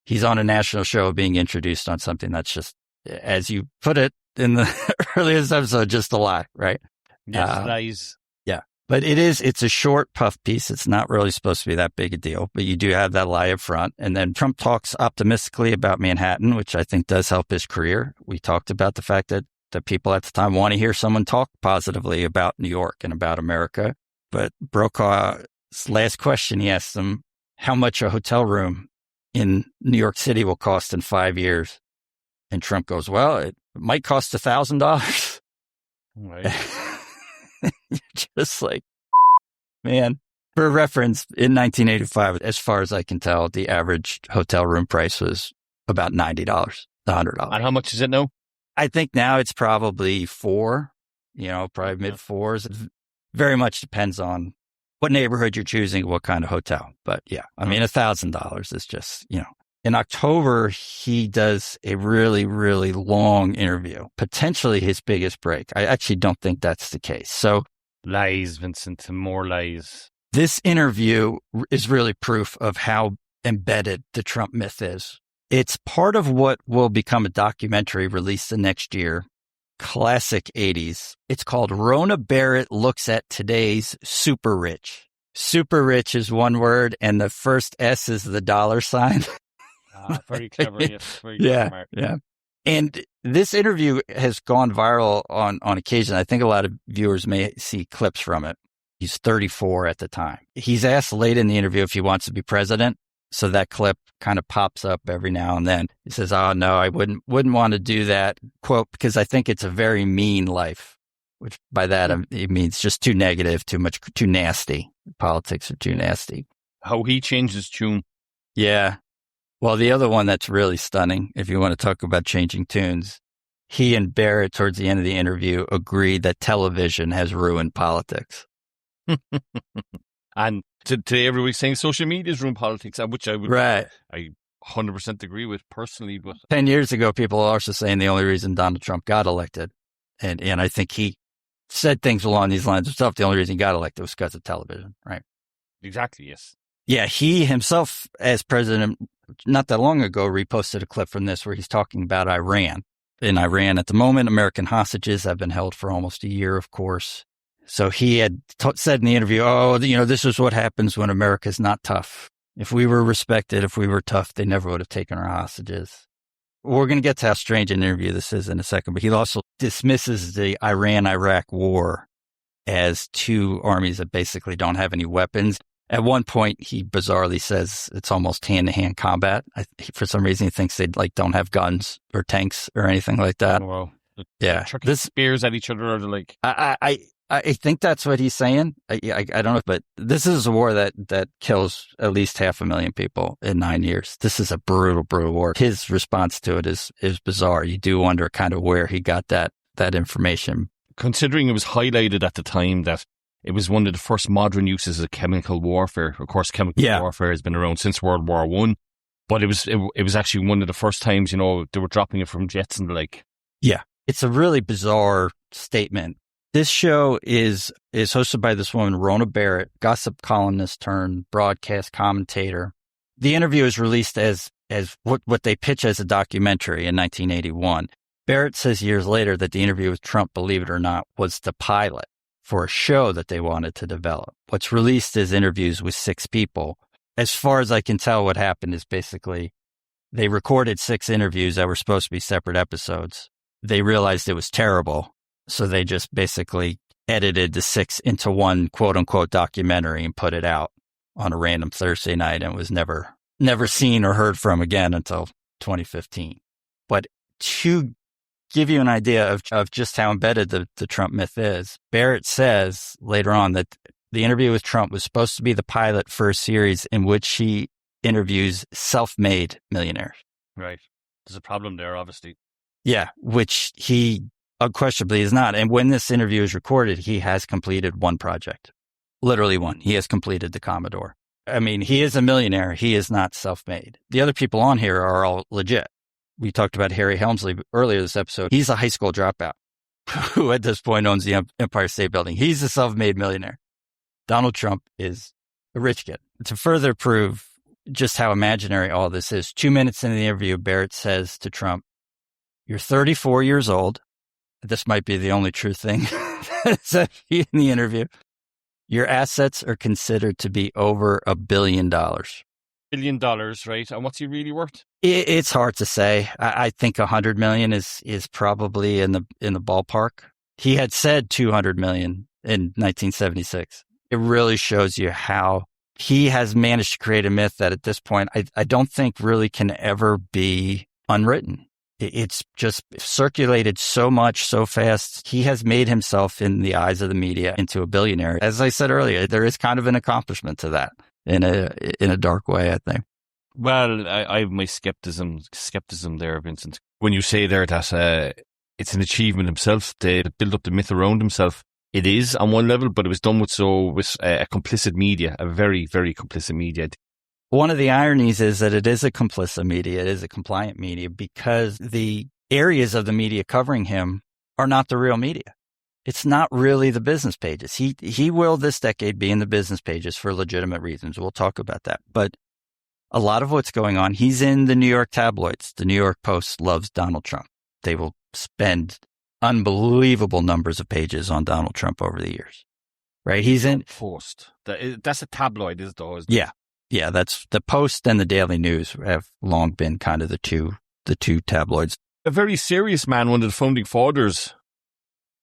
He's on a national show being introduced on something that's just, as you put it in the earliest episode, just a lie, right? Yes, lies. Yeah. But it's a short puff piece. It's not really supposed to be that big a deal, but you do have that lie up front. And then Trump talks optimistically about Manhattan, which I think does help his career. We talked about the fact that people at the time want to hear someone talk positively about New York and about America. But Brokaw's last question, he asked him how much a hotel room in New York City will cost in 5 years. And Trump goes, well, it might cost $1,000. Right. Just like, man. For reference, in 1985, as far as I can tell, the average hotel room price was about $90, $100. And how much is it now? I think now it's probably probably mid fours. It very much depends on what neighborhood you're choosing, what kind of hotel. But yeah, I mean, $1,000 is just, In October, he does a really, really long interview, potentially his biggest break. I actually don't think that's the case. So lies, Vincent, more lies. This interview is really proof of how embedded the Trump myth is. It's part of what will become a documentary released the next year, classic 80s. It's called Rona Barrett Looks at Today's Super Rich. Super rich is one word, and the first S is the dollar sign. Very clever, yes. Very clever, Mark. Yeah. And this interview has gone viral on occasion. I think a lot of viewers may see clips from it. He's 34 at the time. He's asked late in the interview if he wants to be president. So that clip kind of pops up every now and then. He says, oh, no, I wouldn't want to do that, quote, because I think it's a very mean life, which by that it means just too negative, too nasty. Politics are too nasty. How he changed his tune. Yeah. Well, the other one that's really stunning, if you want to talk about changing tunes, he and Barrett, towards the end of the interview, agreed that television has ruined politics. And today everybody's saying social media's ruined politics, which I 100% agree with personally. But 10 years ago, people are also saying the only reason Donald Trump got elected, and I think he said things along these lines himself, the only reason he got elected was because of television, right? Exactly, yes. Yeah, he himself, as president, not that long ago, reposted a clip from this where he's talking about Iran. In Iran, at the moment, American hostages have been held for almost a year, of course. So he had said in the interview, this is what happens when America's not tough. If we were respected, if we were tough, they never would have taken our hostages. We're going to get to how strange an interview this is in a second, but he also dismisses the Iran-Iraq war as two armies that basically don't have any weapons. At one point, he bizarrely says it's almost hand-to-hand combat. For some reason, he thinks they don't have guns or tanks or anything like that. Oh, well, yeah, chucking spears at each other, or I think that's what he's saying. I don't know, but this is a war that kills at least 500,000 people in 9 years. This is a brutal, brutal war. His response to it is bizarre. You do wonder kind of where he got that information. Considering it was highlighted at the time that it was one of the first modern uses of chemical warfare. Of course, chemical warfare has been around since World War I, but it was actually one of the first times, they were dropping it from jets and the like. Yeah. It's a really bizarre statement. This show is hosted by this woman, Rona Barrett, gossip columnist turned broadcast commentator. The interview is released as what they pitch as a documentary in 1981. Barrett says years later that the interview with Trump, believe it or not, was the pilot for a show that they wanted to develop. What's released is interviews with 6 people. As far as I can tell, what happened is basically they recorded 6 interviews that were supposed to be separate episodes. They realized it was terrible. So they just basically edited the 6 into one quote unquote documentary and put it out on a random Thursday night, and was never seen or heard from again until 2015. But to give you an idea of just how embedded the Trump myth is, Barrett says later on that the interview with Trump was supposed to be the pilot for a series in which he interviews self-made millionaires. Right. There's a problem there, obviously. Yeah, which he unquestionably is not. And when this interview is recorded, he has completed one project. Literally one. He has completed the Commodore. I mean, he is a millionaire. He is not self-made. The other people on here are all legit. We talked about Harry Helmsley earlier this episode. He's a high school dropout who at this point owns the Empire State Building. He's a self-made millionaire. Donald Trump is a rich kid. To further prove just how imaginary all this is, 2 minutes into the interview, Barrett says to Trump, "You're 34 years old." This might be the only true thing that's in the interview. "Your assets are considered to be over $1 billion. $1 billion, right? And what's he really worth? It's hard to say. I think 100 million is probably in the ballpark. He had said 200 million in 1976. It really shows you how he has managed to create a myth that at this point, I don't think really can ever be unwritten. It's just circulated so much, so fast. He has made himself, in the eyes of the media, into a billionaire. As I said earlier, there is kind of an accomplishment to that in a dark way, I think. Well, I have my skepticism there, Vincent. When you say there that it's an achievement himself, to build up the myth around himself, it is on one level, but it was done with a complicit media, a very, very complicit media. One of the ironies is that it is a complicit media, it is a compliant media, because the areas of the media covering him are not the real media. It's not really the business pages. He will this decade be in the business pages for legitimate reasons. We'll talk about that. But a lot of what's going on, he's in the New York tabloids. The New York Post loves Donald Trump. They will spend unbelievable numbers of pages on Donald Trump over the years, right? He's in Post. That's a tabloid, isn't it? Yeah. Yeah, that's the Post and the Daily News have long been kind of the two tabloids. A very serious man, one of the founding fathers,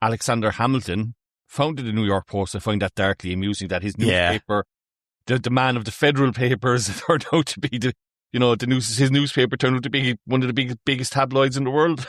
Alexander Hamilton, founded the New York Post. I find that darkly amusing that his newspaper, the man of the federal papers, turned out to be his newspaper turned out to be one of the biggest tabloids in the world.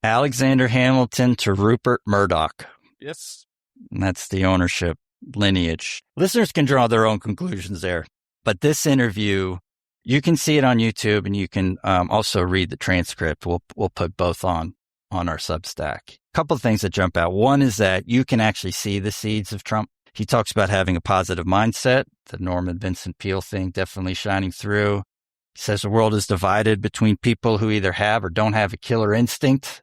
Alexander Hamilton to Rupert Murdoch. Yes. And that's the ownership lineage. Listeners can draw their own conclusions there. But this interview, you can see it on YouTube, and you can also read the transcript. We'll put both on our Substack. A couple of things that jump out. One is that you can actually see the seeds of Trump. He talks about having a positive mindset, the Norman Vincent Peale thing definitely shining through. He says the world is divided between people who either have or don't have a killer instinct.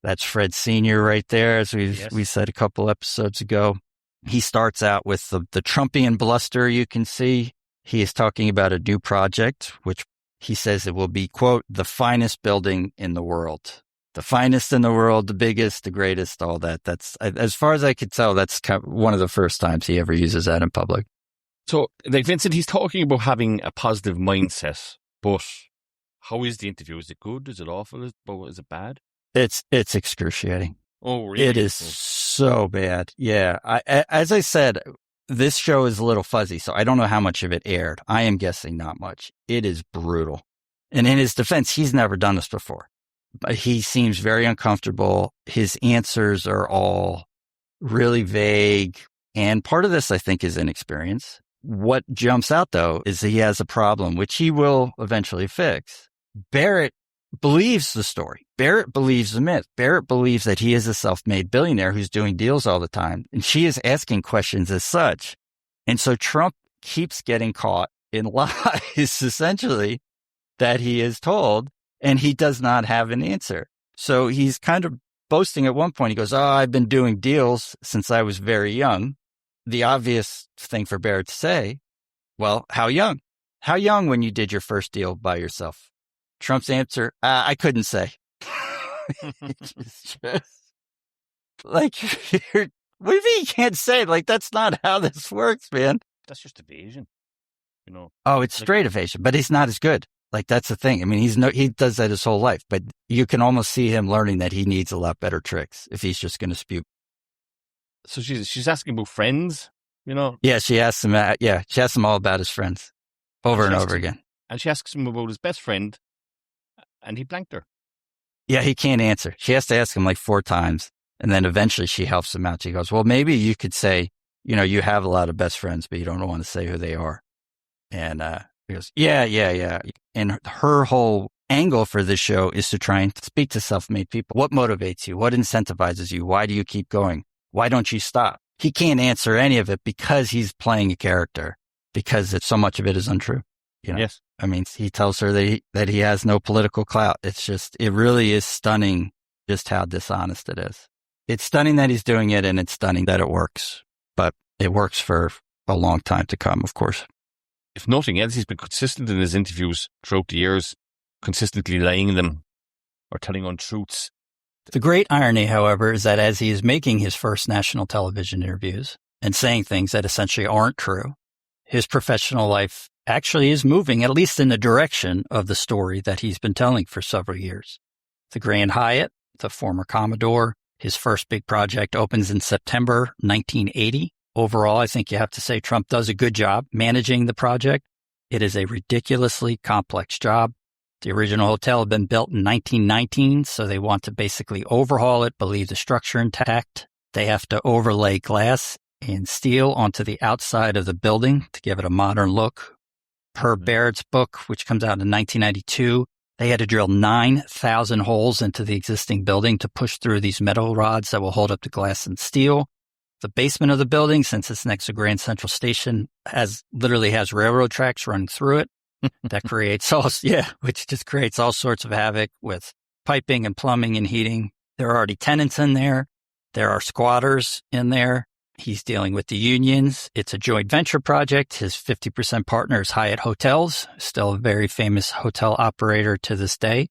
That's Fred Sr. right there, as we said a couple episodes ago. He starts out with the Trumpian bluster you can see. He is talking about a new project, which he says it will be, quote, the finest building in the world. The finest in the world, the biggest, the greatest, all that. That's, as far as I could tell, that's one of the first times he ever uses that in public. So, like Vincent, he's talking about having a positive mindset, but how is the interview? Is it good? Is it awful? Is it bad? It's excruciating. Oh, really? It is so bad. Yeah. As I said, this show is a little fuzzy, so I don't know how much of it aired. I am guessing not much. It is brutal. And in his defense, he's never done this before. But he seems very uncomfortable. His answers are all really vague. And part of this, I think, is inexperience. What jumps out, though, is he has a problem, which he will eventually fix. Barrett believes the story. Barrett believes the myth. Barrett believes that he is a self-made billionaire who's doing deals all the time. And she is asking questions as such. And so Trump keeps getting caught in lies, essentially, that he is told, and he does not have an answer. So he's kind of boasting at one point. He goes, I've been doing deals since I was very young. The obvious thing for Barrett to say, well, how young? How young when you did your first deal by yourself? Trump's answer, I couldn't say. Just, like, what do you mean you can't say? Like, that's not how this works, man. That's just evasion, you know. Oh, it's straight evasion, but he's not as good. Like, that's the thing. I mean, he does that his whole life, but you can almost see him learning that he needs a lot better tricks if he's just going to spew. So she's asking about friends, you know? Yeah, she asks him. She asks him all about his friends over and over again. And she asks him about his best friend, and he blanked her. Yeah, he can't answer. She has to ask him like 4 times, and then eventually she helps him out. She goes, well, maybe you could say, you know, you have a lot of best friends, but you don't want to say who they are. And he goes, yeah. And her whole angle for this show is to try and speak to self-made people. What motivates you? What incentivizes you? Why do you keep going? Why don't you stop? He can't answer any of it because he's playing a character, because so much of it is untrue. You know? Yes. I mean, he tells her that he has no political clout. It really is stunning just how dishonest it is. It's stunning that he's doing it, and it's stunning that it works. But it works for a long time to come, of course. if nothing else, he's been consistent in his interviews throughout the years, consistently lying in them or telling untruths. The great irony, however, is that as he is making his first national television interviews and saying things that essentially aren't true, his professional life actually is moving, at least in the direction of the story that he's been telling for several years. The Grand Hyatt, the former Commodore, his first big project opens in September 1980. Overall, I think you have to say Trump does a good job managing the project. It is a ridiculously complex job. The original hotel had been built in 1919, so they want to basically overhaul it, but leave the structure intact. They have to overlay glass and steel onto the outside of the building to give it a modern look. Per Barrett's book, which comes out in 1992, they had to drill 9,000 holes into the existing building to push through these metal rods that will hold up the glass and steel. The basement of the building, since it's next to Grand Central Station, literally has railroad tracks running through it. That creates which just creates all sorts of havoc with piping and plumbing and heating. There are already tenants in there. There are squatters in there. He's dealing with the unions. It's a joint venture project. His 50% partner is Hyatt Hotels, still a very famous hotel operator to this day.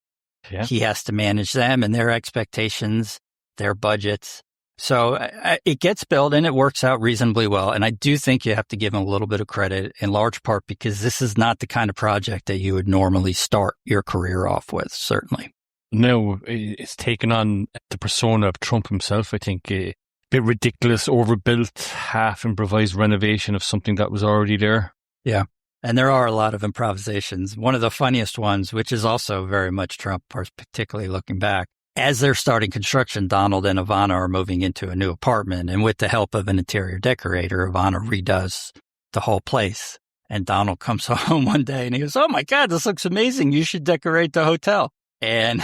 Yeah. He has to manage them and their expectations, their budgets. So it gets built and it works out reasonably well. And I do think you have to give him a little bit of credit, in large part because this is not the kind of project that you would normally start your career off with, certainly. No, it's taken on the persona of Trump himself, I think. A bit ridiculous, overbuilt, half improvised renovation of something that was already there. Yeah. And there are a lot of improvisations. One of the funniest ones, which is also very much Trump, particularly looking back, as they're starting construction, Donald and Ivana are moving into a new apartment. And with the help of an interior decorator, Ivana redoes the whole place. And Donald comes home one day and he goes, "Oh my God, this looks amazing. You should decorate the hotel." And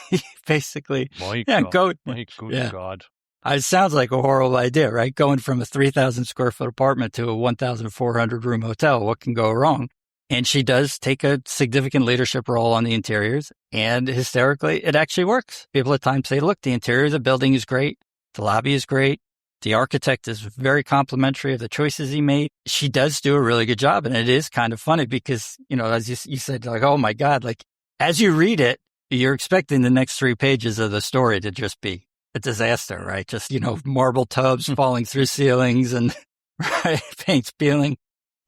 he basically, God. It sounds like a horrible idea, right? Going from a 3,000 square foot apartment to a 1,400 room hotel. What can go wrong? And she does take a significant leadership role on the interiors. And hysterically, it actually works. People at times say, look, the interior of the building is great. The lobby is great. The architect is very complimentary of the choices he made. She does do a really good job. And it is kind of funny because, as you said, like, oh my God, like as you read it, you're expecting the next 3 pages of the story to just be a disaster, right? Just, marble tubs falling through ceilings and paint peeling.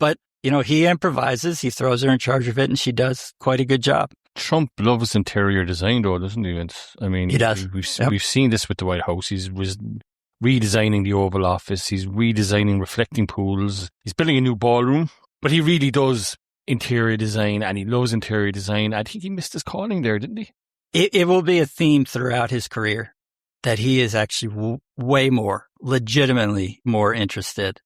But, he improvises, he throws her in charge of it, and she does quite a good job. Trump loves interior design, though, doesn't he, Vince? I mean, he does. We've seen this with the White House. He's redesigning the Oval Office. He's redesigning reflecting pools. He's building a new ballroom. But he really does interior design, and he loves interior design. I think he missed his calling there, didn't he? It will be a theme throughout his career that he is actually way more, legitimately more interested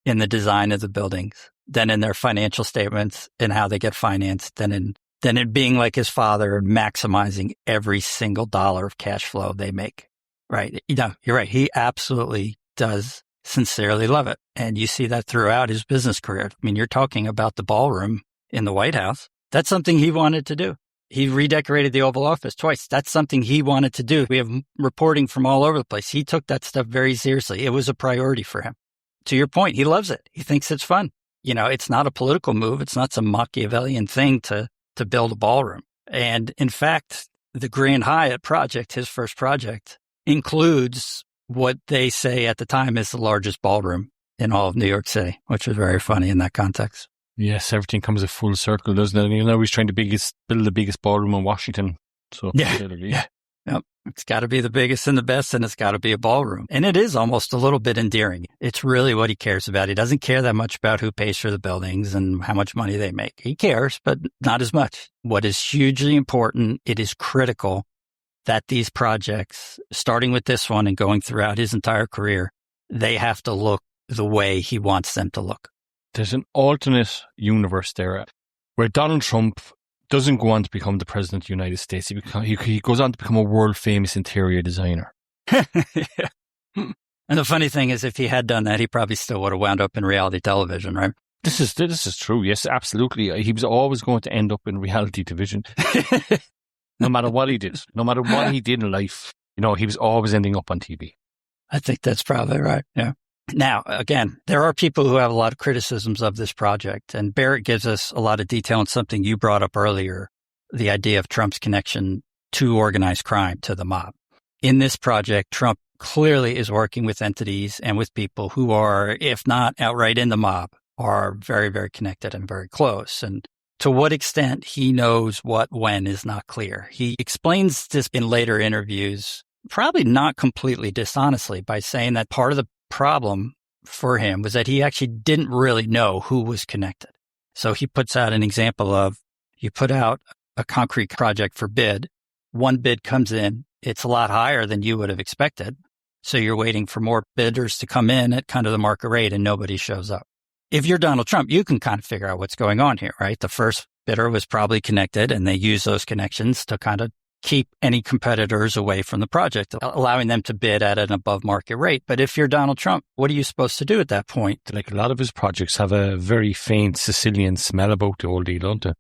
in the design of the buildings than in their financial statements and how they get financed, than in being like his father and maximizing every single dollar of cash flow they make. Right. You're right. He absolutely does sincerely love it. And you see that throughout his business career. I mean, you're talking about the ballroom in the White House. That's something he wanted to do. He redecorated the Oval Office twice. That's something he wanted to do. We have reporting from all over the place. He took that stuff very seriously. It was a priority for him. To your point, he loves it. He thinks it's fun. It's not a political move. It's not some Machiavellian thing to build a ballroom. And in fact, the Grand Hyatt project, his first project, includes what they say at the time is the largest ballroom in all of New York City, which was very funny in that context. Yes, everything comes a full circle, doesn't it? He's trying to build the biggest ballroom in Washington. So yeah. Yep. It's got to be the biggest and the best, and it's got to be a ballroom. And it is almost a little bit endearing. It's really what he cares about. He doesn't care that much about who pays for the buildings and how much money they make. He cares, but not as much. What is hugely important, it is critical that these projects, starting with this one and going throughout his entire career, they have to look the way he wants them to look. There's an alternate universe there where Donald Trump doesn't go on to become the president of the United States. He goes on to become a world-famous interior designer. Yeah. And the funny thing is, if he had done that, he probably still would have wound up in reality television, right? This is true. Yes, absolutely. He was always going to end up in reality television. No matter what he did. No matter what he did in life, he was always ending up on TV. I think that's probably right, yeah. Now, again, there are people who have a lot of criticisms of this project, and Barrett gives us a lot of detail on something you brought up earlier, the idea of Trump's connection to organized crime, to the mob. In this project, Trump clearly is working with entities and with people who are, if not outright in the mob, are very, very connected and very close. And to what extent he knows what when is not clear. He explains this in later interviews, probably not completely dishonestly, by saying that part of the problem for him was that he actually didn't really know who was connected. So he puts out an example of, you put out a concrete project for bid, one bid comes in, it's a lot higher than you would have expected. So you're waiting for more bidders to come in at kind of the market rate and nobody shows up. If you're Donald Trump, you can kind of figure out what's going on here, right? The first bidder was probably connected and they use those connections to kind of keep any competitors away from the project, allowing them to bid at an above market rate. But if you're Donald Trump, what are you supposed to do at that point? Like, a lot of his projects have a very faint Sicilian smell about the old deal, don't they?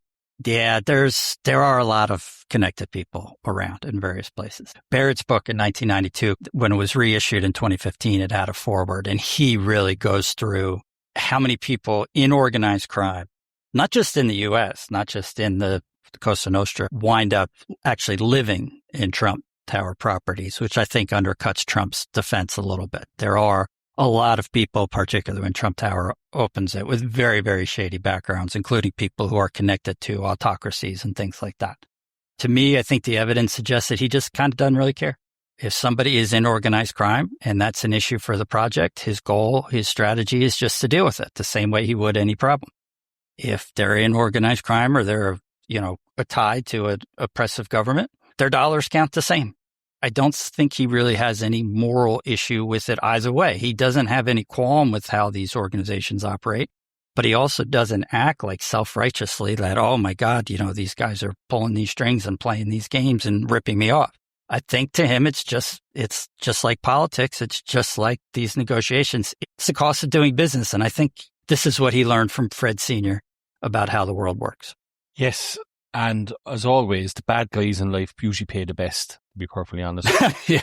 Yeah, there are a lot of connected people around in various places. Barrett's book in 1992, when it was reissued in 2015, it had a foreword, and he really goes through how many people in organized crime, not just in the U.S., not just in the Cosa Nostra, wind up actually living in Trump Tower properties, which I think undercuts Trump's defense a little bit. There are a lot of people, particularly when Trump Tower opens it, with very, very shady backgrounds, including people who are connected to autocracies and things like that. To me, I think the evidence suggests that he just kind of doesn't really care. If somebody is in organized crime and that's an issue for the project, his goal, his strategy is just to deal with it the same way he would any problem. If they're in organized crime or they're tied to an oppressive government, their dollars count the same. I don't think he really has any moral issue with it either way. He doesn't have any qualm with how these organizations operate, but he also doesn't act like self-righteously that, oh my God, these guys are pulling these strings and playing these games and ripping me off. I think to him, it's just like politics. It's just like these negotiations. It's the cost of doing business. And I think this is what he learned from Fred Sr. about how the world works. Yes. And as always, the bad guys in life usually pay the best, to be perfectly honest. Yeah.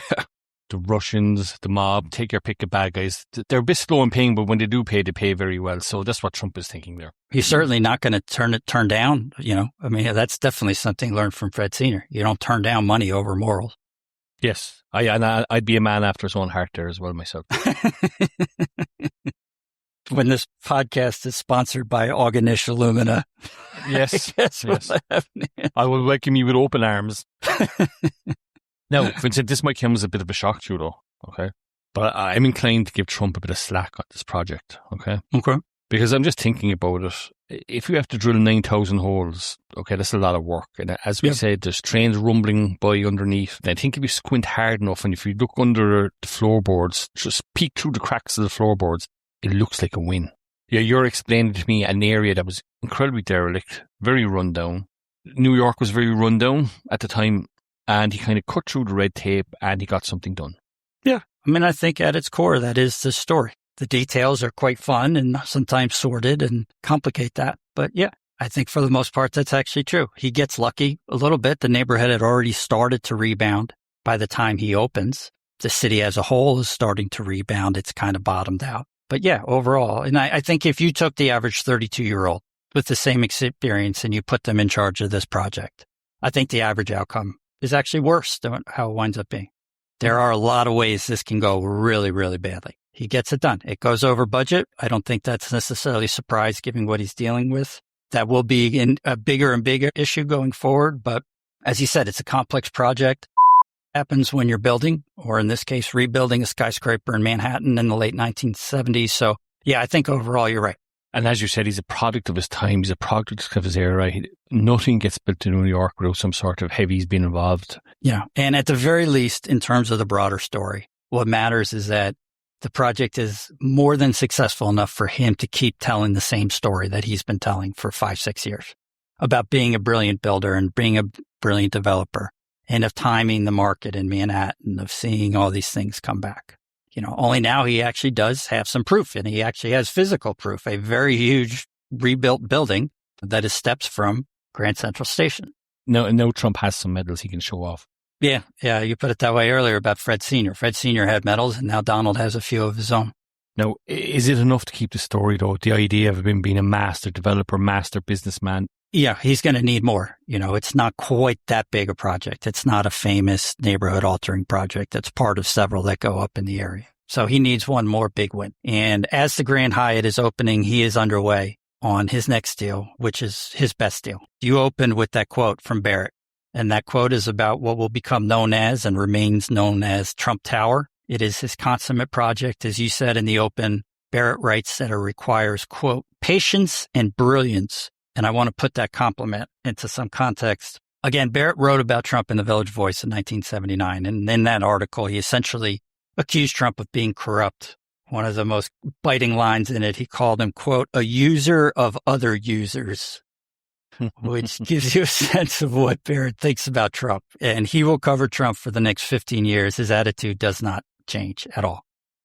The Russians, the mob, take your pick of bad guys. They're a bit slow in paying, but when they do pay, they pay very well. So that's what Trump is thinking there. He's certainly not going to turn down, I mean, that's definitely something learned from Fred Sr. You don't turn down money over morals. Yes. I'd be a man after his own heart there as well myself. When this podcast is sponsored by Auganish Illumina. Yes. I will welcome you with open arms. Now, Vincent, this might come as a bit of a shock to you, though, okay? But I'm inclined to give Trump a bit of slack on this project, okay? Okay. Because I'm just thinking about it. If you have to drill 9,000 holes, okay, that's a lot of work. And as we said, there's trains rumbling by underneath. And I think if you squint hard enough and if you look under the floorboards, just peek through the cracks of the floorboards, it looks like a win. Yeah, you're explaining to me an area that was incredibly derelict, very rundown. New York was very rundown at the time, and he kind of cut through the red tape and he got something done. Yeah. I mean, I think at its core, that is the story. The details are quite fun and sometimes sordid and complicate that. But yeah, I think for the most part, that's actually true. He gets lucky a little bit. The neighborhood had already started to rebound by the time he opens. The city as a whole is starting to rebound. It's kind of bottomed out. But yeah, overall, and I think if you took the average 32-year-old with the same experience and you put them in charge of this project, I think the average outcome is actually worse than how it winds up being. There are a lot of ways this can go really, really badly. He gets it done. It goes over budget. I don't think that's necessarily a surprise given what he's dealing with. That will be a bigger and bigger issue going forward. But as you said, it's a complex project. Happens when you're building, or in this case, rebuilding a skyscraper in Manhattan in the late 1970s. So yeah, I think overall you're right. And as you said, he's a product of his time. He's a product of his era. Nothing gets built in New York without some sort of heavies being involved. Yeah. And at the very least, in terms of the broader story, what matters is that the project is more than successful enough for him to keep telling the same story that he's been telling for 5-6 years about being a brilliant builder and being a brilliant developer and of timing the market in Manhattan, of seeing all these things come back. Only now he actually does have some proof, and he actually has physical proof, a very huge rebuilt building that is steps from Grand Central Station. No, Trump has some medals he can show off. Yeah, you put it that way earlier about Fred Sr. Fred Sr. had medals, and now Donald has a few of his own. Now, is it enough to keep the story, though? The idea of him being a master developer, master businessman? Yeah, he's going to need more. It's not quite that big a project. It's not a famous neighborhood altering project. It's part of several that go up in the area. So he needs one more big win. And as the Grand Hyatt is opening, he is underway on his next deal, which is his best deal. You opened with that quote from Barrett, and that quote is about what will become known as and remains known as Trump Tower. It is his consummate project. As you said in the open, Barrett writes that it requires, quote, patience and brilliance. And I want to put that compliment into some context. Again, Barrett wrote about Trump in the Village Voice in 1979. And in that article, he essentially accused Trump of being corrupt. One of the most biting lines in it, he called him, quote, a user of other users, which gives you a sense of what Barrett thinks about Trump. And he will cover Trump for the next 15 years. His attitude does not change at all.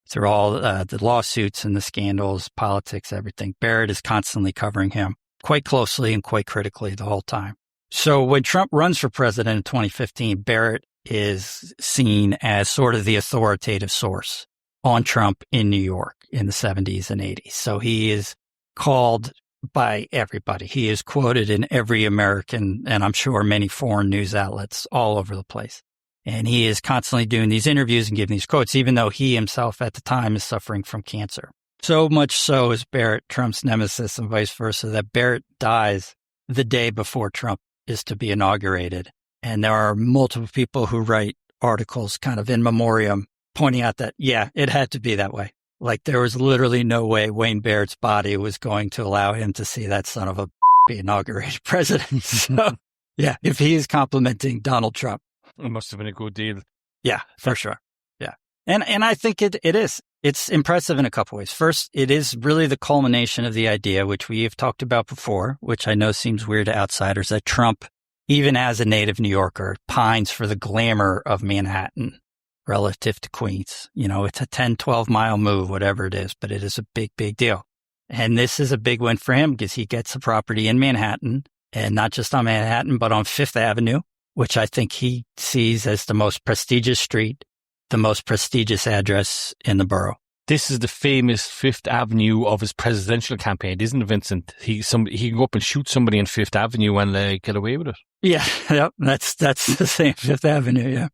Through all the lawsuits and the scandals, politics, everything, Barrett is constantly covering him quite closely and quite critically the whole time. So when Trump runs for president in 2015, Barrett is seen as sort of the authoritative source on Trump in New York in the 70s and 80s. So he is called by everybody. He is quoted in every American and I'm sure many foreign news outlets all over the place. And he is constantly doing these interviews and giving these quotes, even though he himself at the time is suffering from cancer. So much so is Barrett Trump's nemesis and vice versa that Barrett dies the day before Trump is to be inaugurated. And there are multiple people who write articles kind of in memoriam pointing out that, yeah, it had to be that way. Like there was literally no way Wayne Barrett's body was going to allow him to see that son of a be inaugurated president. So, yeah, if he is complimenting Donald Trump. It must have been a good deal. Yeah, for sure. Yeah. And I think it is. It's impressive in a couple ways. First, it is really the culmination of the idea, which we have talked about before, which I know seems weird to outsiders, that Trump, even as a native New Yorker, pines for the glamour of Manhattan relative to Queens. It's a 10, 12-mile move, whatever it is, but it is a big, big deal. And this is a big win for him because he gets a property in Manhattan, and not just on Manhattan, but on Fifth Avenue, which I think he sees as the most prestigious street, the most prestigious address in the borough. This is the famous Fifth Avenue of his presidential campaign, isn't it, Vincent? He can go up and shoot somebody on Fifth Avenue and get away with it. Yeah, yep, that's the same Fifth Avenue, yeah.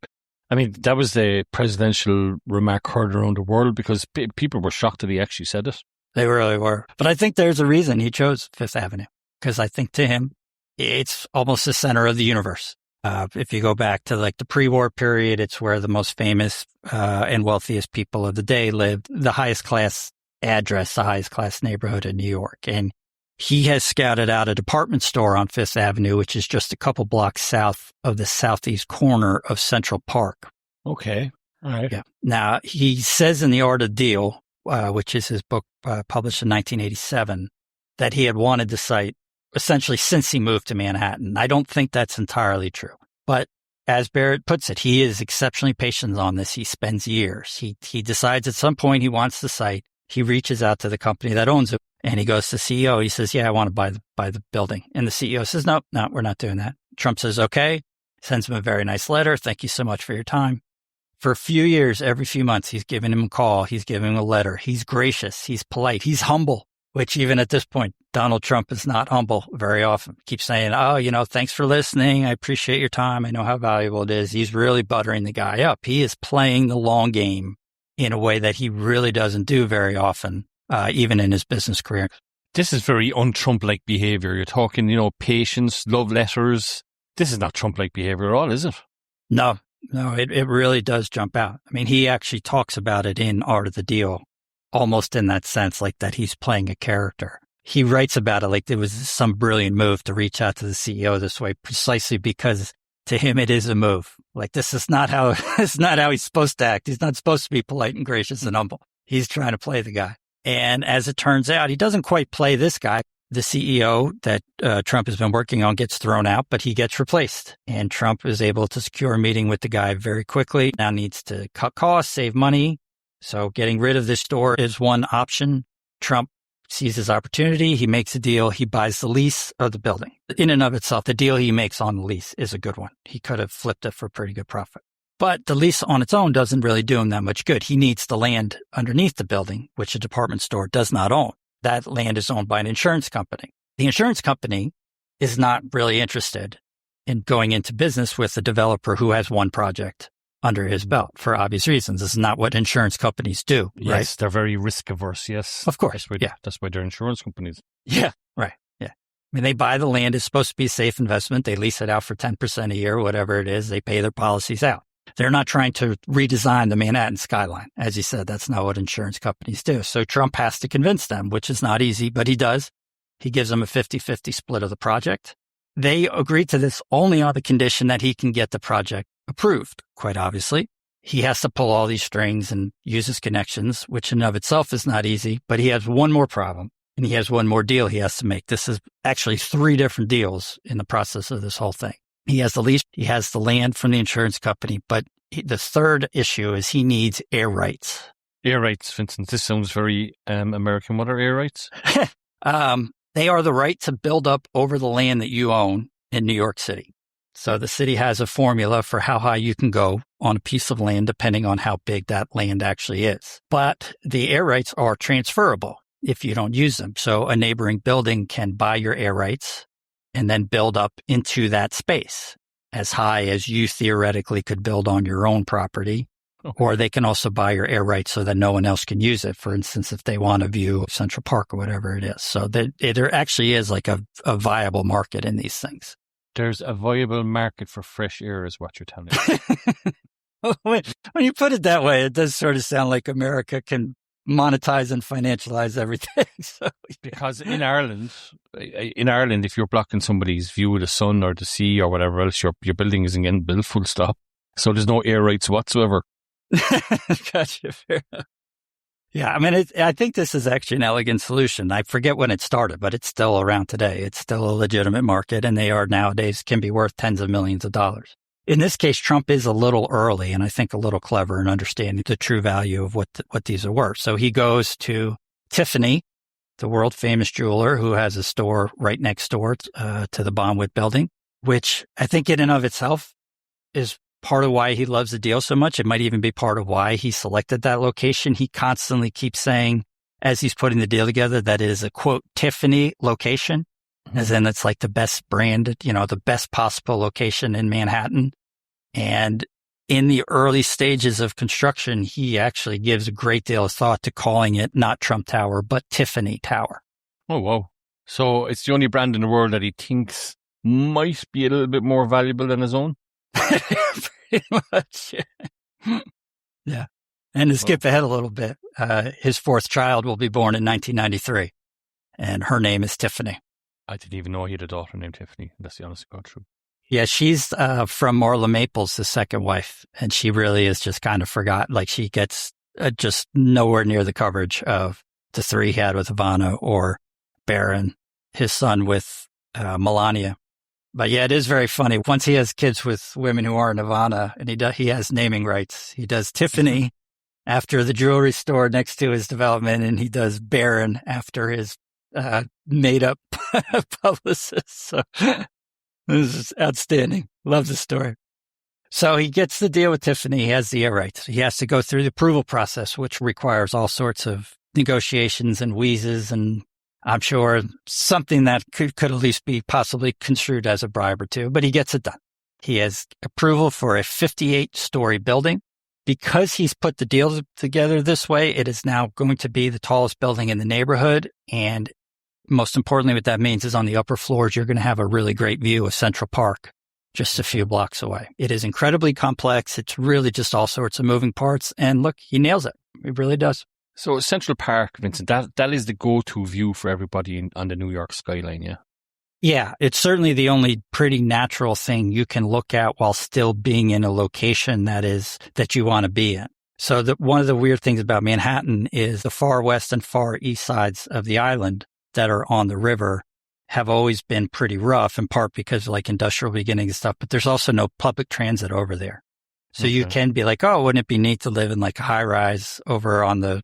I mean, that was the presidential remark heard around the world because people were shocked that he actually said it. They really were. But I think there's a reason he chose Fifth Avenue, because I think to him, it's almost the center of the universe. If you go back to like the pre-war period, it's where the most famous and wealthiest people of the day lived, the highest class address, the highest class neighborhood in New York. And he has scouted out a department store on Fifth Avenue, which is just a couple blocks south of the southeast corner of Central Park. Okay. All right. Yeah. Now, he says in The Art of the Deal, which is his book published in 1987, that he had wanted the site essentially since he moved to Manhattan. I don't think that's entirely true. But as Barrett puts it, he is exceptionally patient on this. He spends years. He decides at some point he wants the site. He reaches out to the company that owns it, and he goes to the CEO. He says, yeah, I want to buy the building. And the CEO says, no, we're not doing that. Trump says, okay, sends him a very nice letter. Thank you so much for your time. For a few years, every few months, he's giving him a call. He's giving him a letter. He's gracious. He's polite. He's humble, which even at this point, Donald Trump is not humble very often. Keeps saying, oh, thanks for listening. I appreciate your time. I know how valuable it is. He's really buttering the guy up. He is playing the long game in a way that he really doesn't do very often, even in his business career. This is very un-Trump-like behavior. You're talking, patience, love letters. This is not Trump-like behavior at all, is it? No, it really does jump out. I mean, he actually talks about it in Art of the Deal, almost in that sense, like that he's playing a character. He writes about it like it was some brilliant move to reach out to the CEO this way, precisely because to him it is a move. Like this is not how he's supposed to act. He's not supposed to be polite and gracious and humble. He's trying to play the guy. And as it turns out, he doesn't quite play this guy. The CEO that Trump has been working on gets thrown out, but he gets replaced. And Trump is able to secure a meeting with the guy very quickly. Now needs to cut costs, save money. So getting rid of this store is one option. Trump sees his opportunity. He makes a deal. He buys the lease of the building. In and of itself, the deal he makes on the lease is a good one. He could have flipped it for a pretty good profit. But the lease on its own doesn't really do him that much good. He needs the land underneath the building, which a department store does not own. That land is owned by an insurance company. The insurance company is not really interested in going into business with a developer who has one project under his belt for obvious reasons. This is not what insurance companies do, right? Yes, they're very risk averse, yes. Of course, That's why they're insurance companies. Yeah, right, yeah. I mean, they buy the land. It's supposed to be a safe investment. They lease it out for 10% a year, whatever it is. They pay their policies out. They're not trying to redesign the Manhattan skyline. As you said, that's not what insurance companies do. So Trump has to convince them, which is not easy, but he does. He gives them a 50-50 split of the project. They agree to this only on the condition that he can get the project approved, quite obviously. He has to pull all these strings and use his connections, which in and of itself is not easy, but he has one more problem, and he has one more deal he has to make. This is actually 3 different deals in the process of this whole thing. He has the lease, he has the land from the insurance company, but the third issue is he needs air rights. Air rights, Vincent. This sounds very American. What are air rights? They are the right to build up over the land that you own in New York City. So the city has a formula for how high you can go on a piece of land, depending on how big that land actually is. But the air rights are transferable if you don't use them. So a neighboring building can buy your air rights and then build up into that space as high as you theoretically could build on your own property. Okay. Or they can also buy your air rights so that no one else can use it. For instance, if they want a view of Central Park or whatever it is. So there actually is like a viable market in these things. There's a viable market for fresh air is what you're telling me. When you put it that way, it does sort of sound like America can monetize and financialize everything. So, because in Ireland, if you're blocking somebody's view of the sun or the sea or whatever else, your building isn't getting built full stop. So there's no air rights whatsoever. Gotcha. Fair enough. Yeah, I mean, I think this is actually an elegant solution. I forget when it started, but it's still around today. It's still a legitimate market, and they are nowadays can be worth tens of millions of dollars. In this case, Trump is a little early and I think a little clever in understanding the true value of what these are worth. So he goes to Tiffany, the world famous jeweler who has a store right next door to the Bonwit building, which I think in and of itself is part of why he loves the deal so much. It might even be part of why he selected that location. He constantly keeps saying, as he's putting the deal together, that it is a, quote, Tiffany location, as in it's like the best brand, the best possible location in Manhattan. And in the early stages of construction, he actually gives a great deal of thought to calling it not Trump Tower, but Tiffany Tower. Oh, wow. So it's the only brand in the world that he thinks might be a little bit more valuable than his own? Pretty much. Yeah. And to skip ahead a little bit, his 4th child will be born in 1993, and her name is Tiffany. I didn't even know he had a daughter named Tiffany. That's the honest to God truth. Yeah, she's from Marla Maples, the second wife, and she really is just kind of forgotten. Like she gets just nowhere near the coverage of the 3 he had with Ivana or Barron, his son with Melania. But yeah, it is very funny. Once he has kids with women who aren't Ivana, and he has naming rights. He does Tiffany after the jewelry store next to his development, and he does Barron after his made-up publicist. So this is outstanding. Love the story. So he gets the deal with Tiffany. He has the air rights. He has to go through the approval process, which requires all sorts of negotiations and wheezes, and I'm sure something that could at least be possibly construed as a bribe or two, but he gets it done. He has approval for a 58-story building. Because he's put the deal together this way, it is now going to be the tallest building in the neighborhood. And most importantly, what that means is on the upper floors, you're going to have a really great view of Central Park just a few blocks away. It is incredibly complex. It's really just all sorts of moving parts. And look, he nails it. He really does. So Central Park, Vincent, that is the go-to view for everybody on the New York skyline, yeah? Yeah, it's certainly the only pretty natural thing you can look at while still being in a location that you want to be in. So one of the weird things about Manhattan is the far west and far east sides of the island that are on the river have always been pretty rough, in part because of like industrial beginnings and stuff, but there's also no public transit over there. So you can be like, oh, wouldn't it be neat to live in like a high rise over on the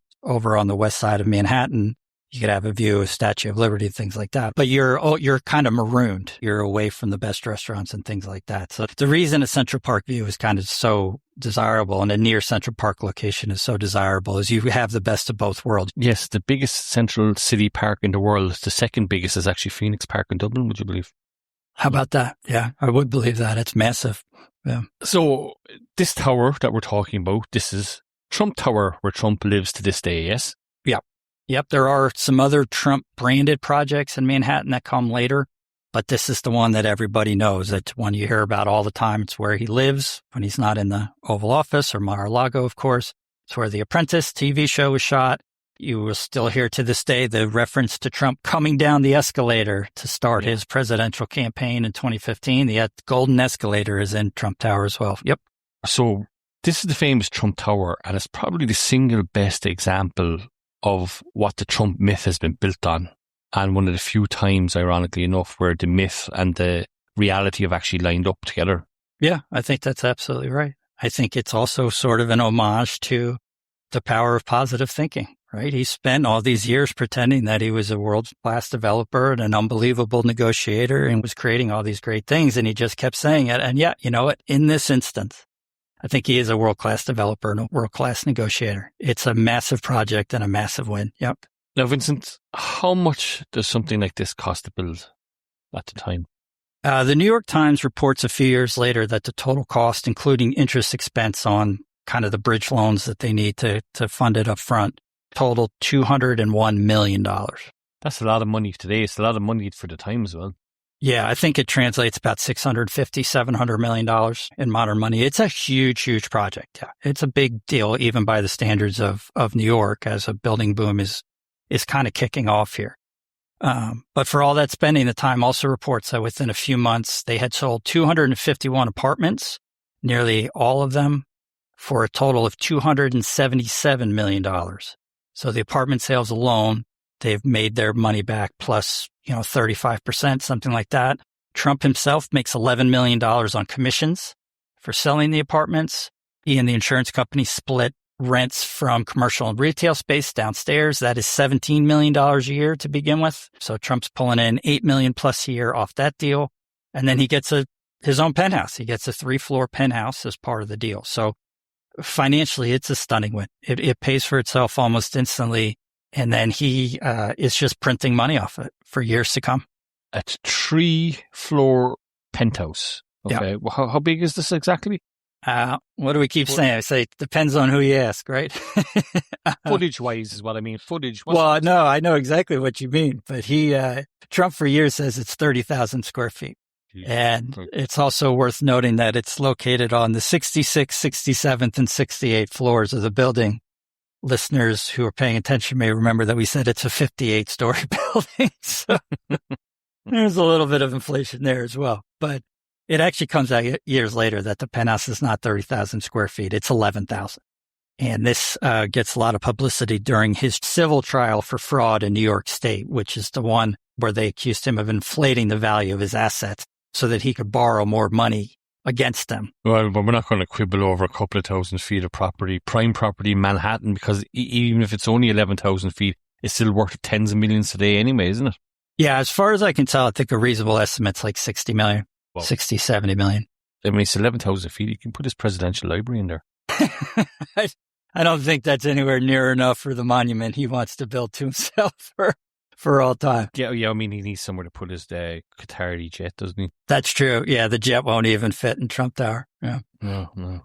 west side of Manhattan? You could have a view of Statue of Liberty, things like that. But you're kind of marooned. You're away from the best restaurants and things like that. So the reason a Central Park view is kind of so desirable, and a near Central Park location is so desirable, as you have the best of both worlds. Yes, the biggest central city park in the world. The second biggest is actually Phoenix Park in Dublin, would you believe? How about that? Yeah, I would believe that. It's massive. Yeah. So this tower that we're talking about, this is Trump Tower, where Trump lives to this day, yes? Yep, there are some other Trump-branded projects in Manhattan that come later, but this is the one that everybody knows. It's one you hear about all the time. It's where he lives when he's not in the Oval Office, or Mar-a-Lago, of course. It's where The Apprentice TV show was shot. You will still hear to this day the reference to Trump coming down the escalator to start his presidential campaign in 2015. The golden escalator is in Trump Tower as well. Yep. So this is the famous Trump Tower, and it's probably the single best example of what the Trump myth has been built on. And one of the few times, ironically enough, where the myth and the reality have actually lined up together. Yeah, I think that's absolutely right. I think it's also sort of an homage to the power of positive thinking, right? He spent all these years pretending that he was a world-class developer and an unbelievable negotiator and was creating all these great things, and he just kept saying it. And yeah, you know what? In this instance, I think he is a world-class developer and a world-class negotiator. It's a massive project and a massive win. Yep. Now, Vincent, how much does something like this cost to build at the time? The New York Times reports a few years later that the total cost, including interest expense on kind of the bridge loans that they need to fund it up front, totaled $201 million. That's a lot of money today. It's a lot of money for the time as well. Yeah, I think it translates about $650, $700 million in modern money. It's a huge, huge project. Yeah, it's a big deal, even by the standards of New York, as a building boom is kind of kicking off here. But for all that spending, the Time also reports that within a few months, they had sold 251 apartments, nearly all of them, for a total of $277 million. So the apartment sales alone, they've made their money back plus, 35%, something like that. Trump himself makes $11 million on commissions for selling the apartments. He and the insurance company split rents from commercial and retail space downstairs. That is $17 million a year to begin with. So Trump's pulling in $8 million plus a year off that deal. And then he gets his own penthouse. He gets a 3-floor penthouse as part of the deal. So financially, it's a stunning win. It pays for itself almost instantly. And then he is just printing money off it for years to come. A 3-floor penthouse. Okay. Yeah. Well, how big is this exactly? What do we keep saying? I say it depends on who you ask, right? Footage-wise is what I mean. Well, no, I know exactly what you mean. But Trump for years says it's 30,000 square feet. And it's also worth noting that it's located on the 66th, 67th, and 68th floors of the building. Listeners who are paying attention may remember that we said it's a 58-story building. So there's a little bit of inflation there as well. But it actually comes out years later that the penthouse is not 30,000 square feet. It's 11,000. And this gets a lot of publicity during his civil trial for fraud in New York State, which is the one where they accused him of inflating the value of his assets so that he could borrow more money against them. Well, but we're not going to quibble over a couple of thousand feet of property, prime property in Manhattan, because even if it's only 11,000 feet, it's still worth tens of millions today anyway, isn't it? Yeah, as far as I can tell, I think a reasonable estimate's like 60 million, wow. 60, 70 million. I mean, it's 11,000 feet. You can put his presidential library in there. I don't think that's anywhere near enough for the monument he wants to build to himself for all time. Yeah. I mean, he needs somewhere to put his Qatari jet, doesn't he? That's true. Yeah, the jet won't even fit in Trump Tower. Yeah. No.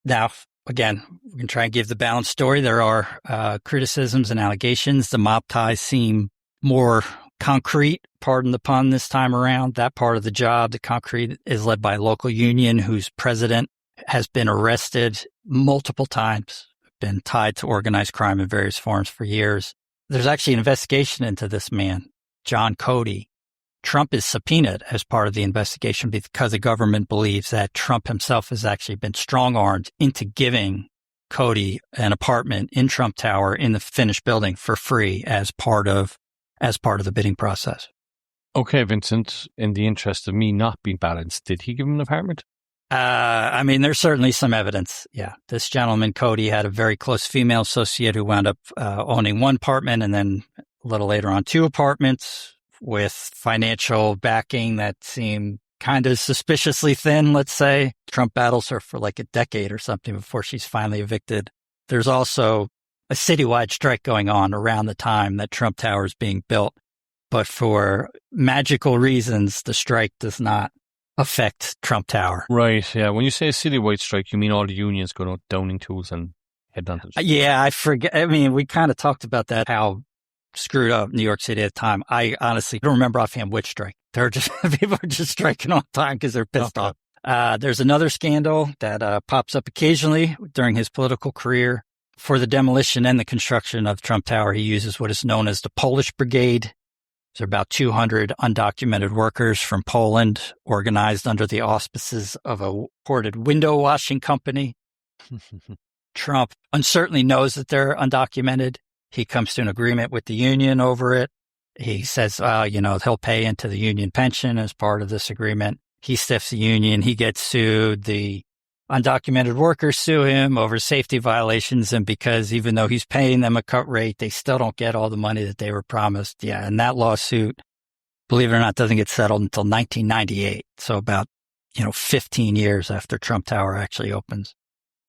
Now, again, we can try and give the balanced story. There are criticisms and allegations. The mob ties seem more concrete, pardon the pun, this time around. That part of the job, the concrete, is led by a local union whose president has been arrested multiple times, been tied to organized crime in various forms for years. There's actually an investigation into this man, John Cody. Trump is subpoenaed as part of the investigation because the government believes that Trump himself has actually been strong-armed into giving Cody an apartment in Trump Tower in the finished building for free as part of the bidding process. Okay, Vincent, in the interest of me not being balanced, did he give him an apartment? I mean, there's certainly some evidence. Yeah. This gentleman, Cody, had a very close female associate who wound up owning one apartment and then a little later on 2 apartments with financial backing that seemed kind of suspiciously thin, let's say. Trump battles her for like a decade or something before she's finally evicted. There's also a citywide strike going on around the time that Trump Tower is being built. But for magical reasons, the strike does not affect Trump Tower. Right, yeah. When you say a citywide strike, you mean all the unions go to Downing tools and head down to the strike? Yeah, I forget. I mean, we kind of talked about that, how screwed up New York City at the time. I honestly don't remember offhand which strike. They're just, people are just striking all the time because they're pissed off. There's another scandal that pops up occasionally during his political career. For the demolition and the construction of Trump Tower, he uses what is known as the Polish Brigade. There are about 200 undocumented workers from Poland organized under the auspices of a reported window washing company. Trump uncertainly knows that they're undocumented. He comes to an agreement with the union over it. He says, he'll pay into the union pension as part of this agreement. He stiffs the union. He gets sued. The undocumented workers sue him over safety violations. And because even though he's paying them a cut rate, they still don't get all the money that they were promised. Yeah. And that lawsuit, believe it or not, doesn't get settled until 1998. So about, 15 years after Trump Tower actually opens.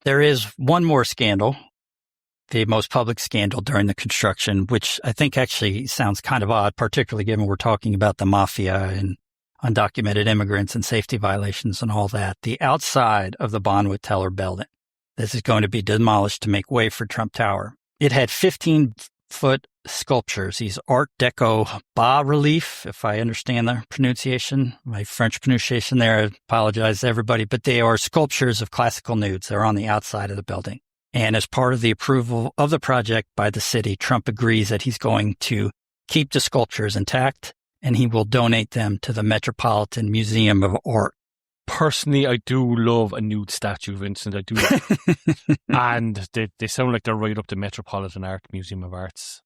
There is one more scandal, the most public scandal during the construction, which I think actually sounds kind of odd, particularly given we're talking about the mafia and undocumented immigrants and safety violations and all that. The outside of the Bonwit Teller building, this is going to be demolished to make way for Trump Tower. It had 15-foot sculptures, these Art Deco bas-relief, if I understand the pronunciation. My French pronunciation there, I apologize to everybody, but they are sculptures of classical nudes. They're on the outside of the building. And as part of the approval of the project by the city, Trump agrees that he's going to keep the sculptures intact and he will donate them to the Metropolitan Museum of Art. Personally, I do love a nude statue, Vincent. I do. And they sound like they're right up the Metropolitan Art Museum of Arts.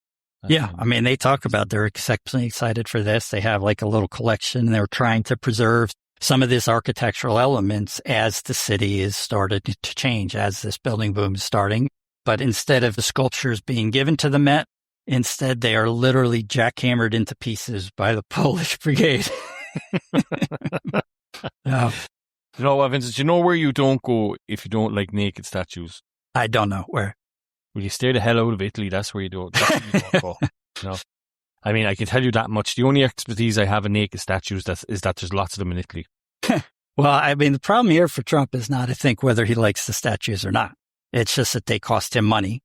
Yeah, I mean, they talk about they're exceptionally excited for this. They have like a little collection. They're trying to preserve some of these architectural elements as the city is started to change, as this building boom is starting. But instead of the sculptures being given to the Met, instead they are literally jackhammered into pieces by the Polish Brigade. You know what, Vincent? Do you know where you don't go if you don't like naked statues? I don't know where. Well, you stay the hell out of Italy. That's where you don't go. I mean, I can tell you that much. The only expertise I have in naked statues is that there's lots of them in Italy. Well, I mean, the problem here for Trump is not, I think, whether he likes the statues or not. It's just that they cost him money,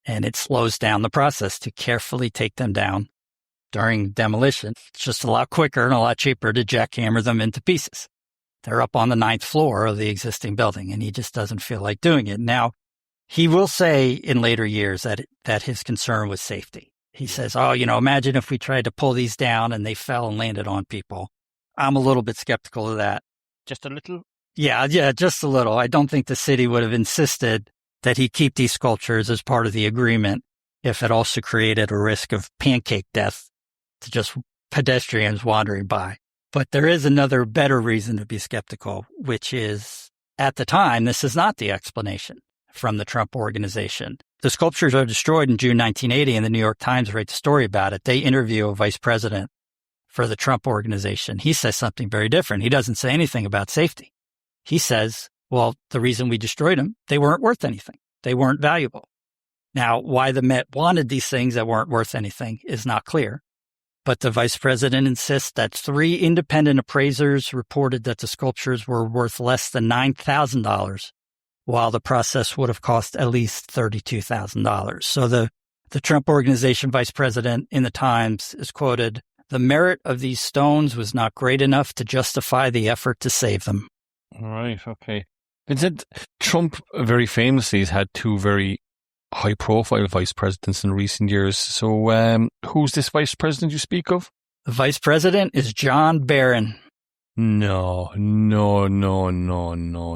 and it slows down the process to carefully take them down during demolition. It's just a lot quicker and a lot cheaper to jackhammer them into pieces. They're up on the 9th floor of the existing building, and he just doesn't feel like doing it. Now, he will say in later years that his concern was safety. He says, imagine if we tried to pull these down and they fell and landed on people. I'm a little bit skeptical of that. Just a little? Yeah, just a little. I don't think the city would have insisted that he keep these sculptures as part of the agreement if it also created a risk of pancake death to just pedestrians wandering by. But there is another better reason to be skeptical, which is, at the time, this is not the explanation from the Trump organization. The sculptures are destroyed in June 1980, and the New York Times writes a story about it. They interview a vice president for the Trump organization. He says something very different. He doesn't say anything about safety. He says, well, the reason we destroyed them, they weren't worth anything. They weren't valuable. Now, why the Met wanted these things that weren't worth anything is not clear. But the vice president insists that 3 independent appraisers reported that the sculptures were worth less than $9,000, while the process would have cost at least $32,000. So the Trump organization vice president in the Times is quoted, "The merit of these stones was not great enough to justify the effort to save them." All right, okay. Vincent, Trump very famously has had 2 very high-profile vice presidents in recent years. So who's this vice president you speak of? The vice president is John Barron. No.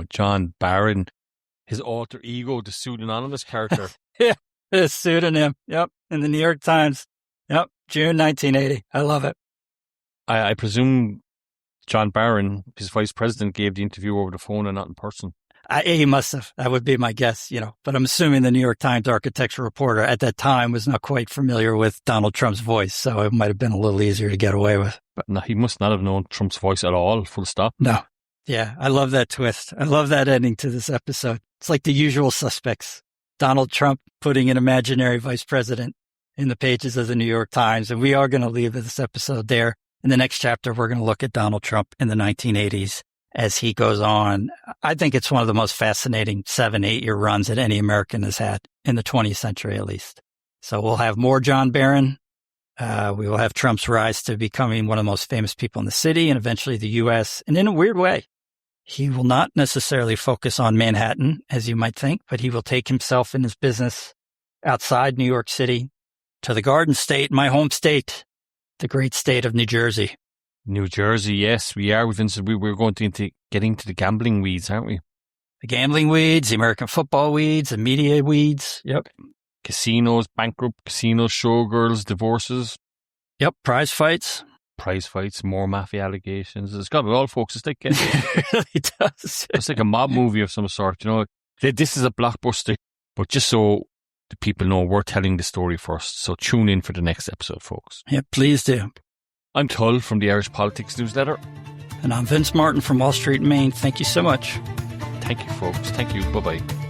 John Barron. His alter ego, the pseudonymous character. Yeah, his pseudonym. Yep, in the New York Times. Yep, June 1980. I love it. I presume John Barron, his vice president, gave the interview over the phone and not in person. He must have. That would be my guess, But I'm assuming the New York Times architecture reporter at that time was not quite familiar with Donald Trump's voice, so it might have been a little easier to get away with. But no, he must not have known Trump's voice at all, full stop. No. Yeah, I love that twist. I love that ending to this episode. It's like The Usual Suspects. Donald Trump putting an imaginary vice president in the pages of the New York Times. And we are going to leave this episode there. In the next chapter, we're going to look at Donald Trump in the 1980s as he goes on. I think it's one of the most fascinating 7-8-year runs that any American has had in the 20th century, at least. So we'll have more John Barron. We will have Trump's rise to becoming one of the most famous people in the city and eventually the U.S. And in a weird way, he will not necessarily focus on Manhattan, as you might think, but he will take himself and his business outside New York City to the Garden State, my home state, the great state of New Jersey. New Jersey, yes, we are. Vincent, we're going to get into the gambling weeds, aren't we? The gambling weeds, the American football weeds, the media weeds. Yep. Casinos, bankrupt casinos, showgirls, divorces. Yep, prize fights, more mafia allegations. It's got to be all, folks. It's like it really does. It's like a mob movie of some sort. This is a blockbuster, but just so the people know, we're telling the story first. So tune in for the next episode, folks. Yeah, please do. I'm Tull from the Irish Politics Newsletter. And I'm Vince Martin from Wall Street, Maine. Thank you so much. Thank you, folks. Thank you. Bye-bye.